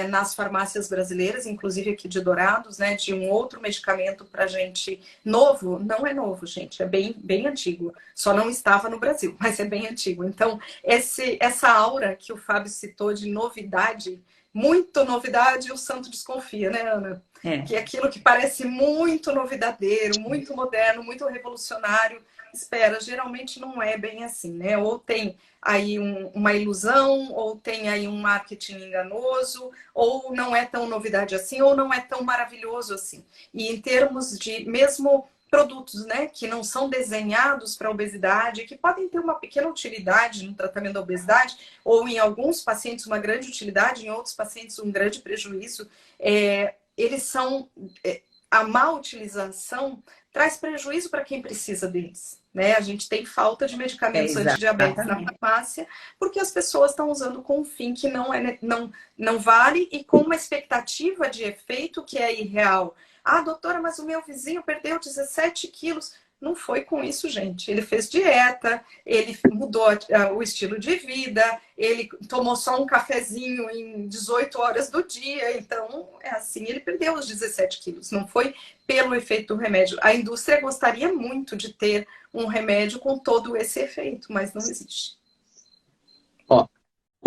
nas farmácias brasileiras, inclusive aqui de Dourados, né, de um outro medicamento para gente novo. Não é novo, gente, é bem, bem antigo. Só não estava no Brasil, mas é bem antigo. Então, essa aura que o Fábio citou de novidade, muito novidade, o santo desconfia, né, Ana? Que é aquilo que parece muito novidadeiro, muito moderno, muito revolucionário. Espera, geralmente não é bem assim, né? Ou tem aí uma ilusão, ou tem aí um marketing enganoso, ou não é tão novidade assim, ou não é tão maravilhoso assim. E em termos de mesmo produtos, né, que não são desenhados para obesidade, que podem ter uma pequena utilidade no tratamento da obesidade, ou em alguns pacientes uma grande utilidade, em outros pacientes um grande prejuízo, eles são... a má utilização traz prejuízo para quem precisa deles, né? A gente tem falta de medicamentos antidiabéticos na farmácia porque as pessoas estão usando com um fim que não vale e com uma expectativa de efeito que é irreal. Ah, doutora, mas o meu vizinho perdeu 17 quilos. Não foi com isso, gente. Ele fez dieta, ele mudou o estilo de vida, ele tomou só um cafezinho em 18 horas do dia. Então, é assim, ele perdeu os 17 quilos. Não foi pelo efeito do remédio. A indústria gostaria muito de ter um remédio com todo esse efeito, mas não existe. Ó,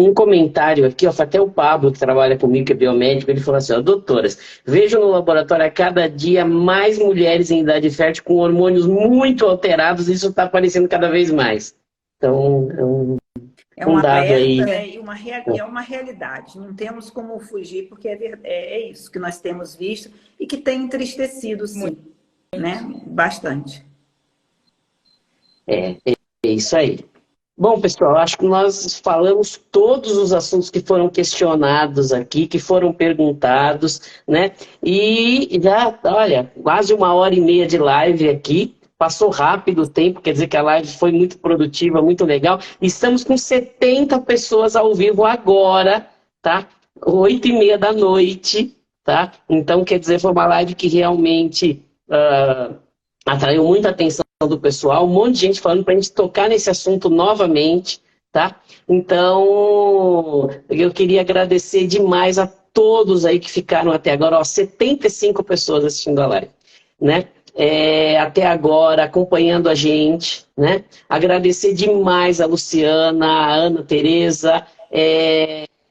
um comentário aqui, ó, foi até o Pablo, que trabalha comigo, que é biomédico, ele falou assim, ó, doutoras, vejo no laboratório a cada dia mais mulheres em idade fértil com hormônios muito alterados, e isso está aparecendo cada vez mais. Então, é um dado alerta, aí. Né? E é uma realidade, não temos como fugir, porque é isso que nós temos visto e que tem entristecido, sim, né? Bastante. É isso aí. Bom, pessoal, acho que nós falamos todos os assuntos que foram questionados aqui, que foram perguntados, né? E já, olha, quase 1h30 de live aqui. Passou rápido o tempo, quer dizer que a live foi muito produtiva, muito legal. Estamos com 70 pessoas ao vivo agora, tá? 8h30 da noite, tá? Então, quer dizer, foi uma live que realmente atraiu muita atenção do pessoal, um monte de gente falando para a gente tocar nesse assunto novamente, tá? Então, eu queria agradecer demais a todos aí que ficaram até agora, ó, 75 pessoas assistindo a live, né? Até agora, acompanhando a gente, né? Agradecer demais a Luciana, a Ana Tereza,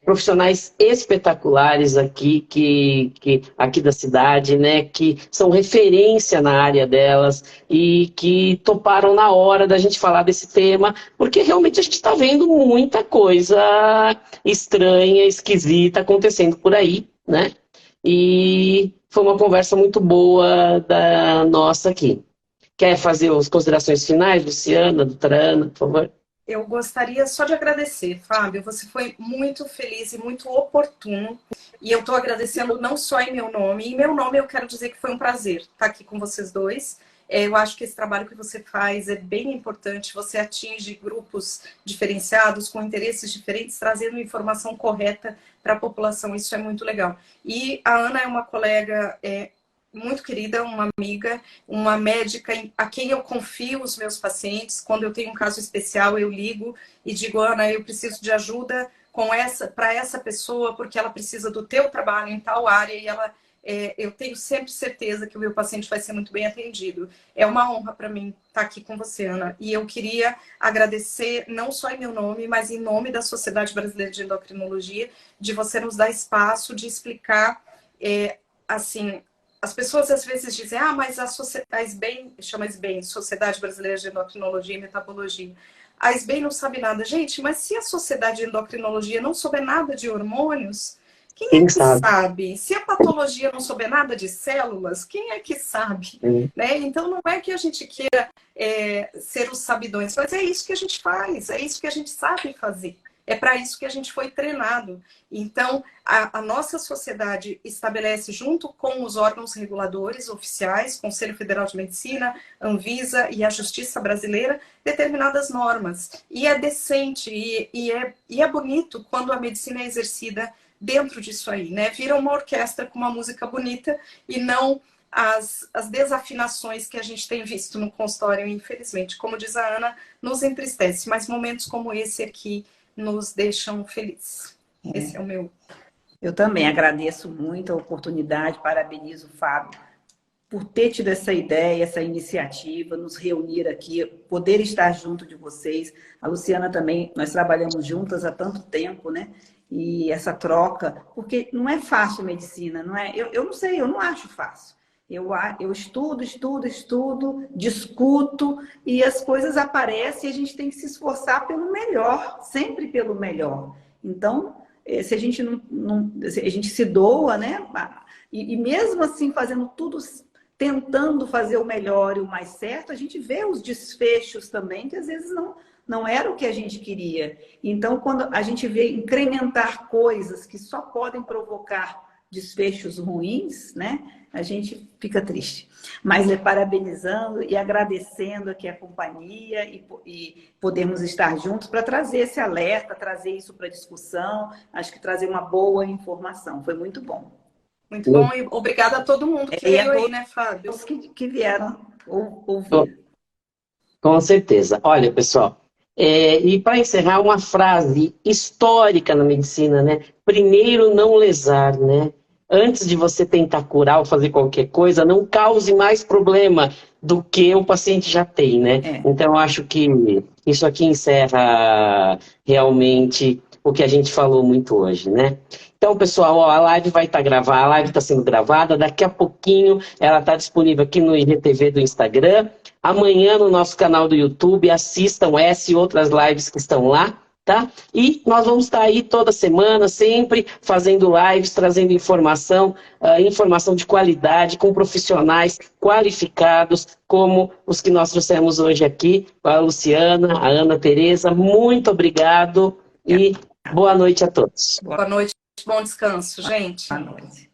profissionais espetaculares aqui, aqui da cidade, né, que são referência na área delas e que toparam na hora da gente falar desse tema, porque realmente a gente está vendo muita coisa estranha, esquisita acontecendo por aí, né? E foi uma conversa muito boa da nossa aqui. Quer fazer as considerações finais, Luciana, doutora Ana, por favor? Eu gostaria só de agradecer, Fábio. Você foi muito feliz e muito oportuno. E eu estou agradecendo não só em meu nome. Em meu nome eu quero dizer que foi um prazer estar aqui com vocês dois. Eu acho que esse trabalho que você faz é bem importante. Você atinge grupos diferenciados, com interesses diferentes, trazendo informação correta para a população. Isso é muito legal. E a Ana é uma colega muito querida, uma amiga, uma médica a quem eu confio os meus pacientes. Quando eu tenho um caso especial, eu ligo e digo, Ana, eu preciso de ajuda para essa pessoa, porque ela precisa do teu trabalho em tal área e eu tenho sempre certeza que o meu paciente vai ser muito bem atendido. É uma honra para mim estar aqui com você, Ana. E eu queria agradecer, não só em meu nome, mas em nome da Sociedade Brasileira de Endocrinologia, de você nos dar espaço de explicar, assim... As pessoas às vezes dizem, mas a SBEM, chama SBEM, Sociedade Brasileira de Endocrinologia e Metabologia. A SBEM não sabe nada. Gente, mas se a Sociedade de Endocrinologia não souber nada de hormônios, quem é que sabe? Se a patologia não souber nada de células, quem é que sabe? Né? Então não é que a gente queira ser os sabidões, mas é isso que a gente faz, é isso que a gente sabe fazer. É para isso que a gente foi treinado. Então, a nossa sociedade estabelece, junto com os órgãos reguladores oficiais, Conselho Federal de Medicina, Anvisa e a Justiça Brasileira, determinadas normas. E é decente, e é bonito quando a medicina é exercida dentro disso aí, né? Vira uma orquestra com uma música bonita e não as desafinações que a gente tem visto no consultório, infelizmente. Como diz a Ana, nos entristece, mas momentos como esse aqui nos deixam felizes. Esse é o meu. Eu também agradeço muito a oportunidade, parabenizo o Fábio por ter tido essa ideia, essa iniciativa, nos reunir aqui, poder estar junto de vocês. A Luciana também, nós trabalhamos juntas há tanto tempo, né? E essa troca, porque não é fácil medicina, não é? Eu não sei, eu não acho fácil. Eu estudo, discuto e as coisas aparecem e a gente tem que se esforçar pelo melhor, sempre pelo melhor. Então, se a gente se a gente se doa, né? E mesmo assim fazendo tudo, tentando fazer o melhor e o mais certo, a gente vê os desfechos também, que às vezes não era o que a gente queria. Então, quando a gente vê incrementar coisas que só podem provocar desfechos ruins, né? A gente fica triste. Mas parabenizando e agradecendo aqui a companhia e podermos estar juntos para trazer esse alerta, trazer isso para discussão, acho que trazer uma boa informação. Foi muito bom. Muito bom e obrigada a todo mundo que veio aí, né, Fábio? Os que vieram ouvir. Com certeza. Olha, pessoal, e para encerrar, uma frase histórica na medicina, né? Primeiro, não lesar, né? Antes de você tentar curar ou fazer qualquer coisa, não cause mais problema do que o paciente já tem, né? Então, eu acho que isso aqui encerra realmente o que a gente falou muito hoje, né? Então, pessoal, ó, a live vai estar gravada, a live está sendo gravada, daqui a pouquinho ela está disponível aqui no IGTV do Instagram, amanhã no nosso canal do YouTube, assistam essa e outras lives que estão lá, tá? E nós vamos estar aí toda semana, sempre fazendo lives, trazendo informação, informação de qualidade, com profissionais qualificados, como os que nós trouxemos hoje aqui, a Luciana, a Ana Tereza. Muito obrigado e boa noite a todos. Boa noite, bom descanso, gente. Boa noite.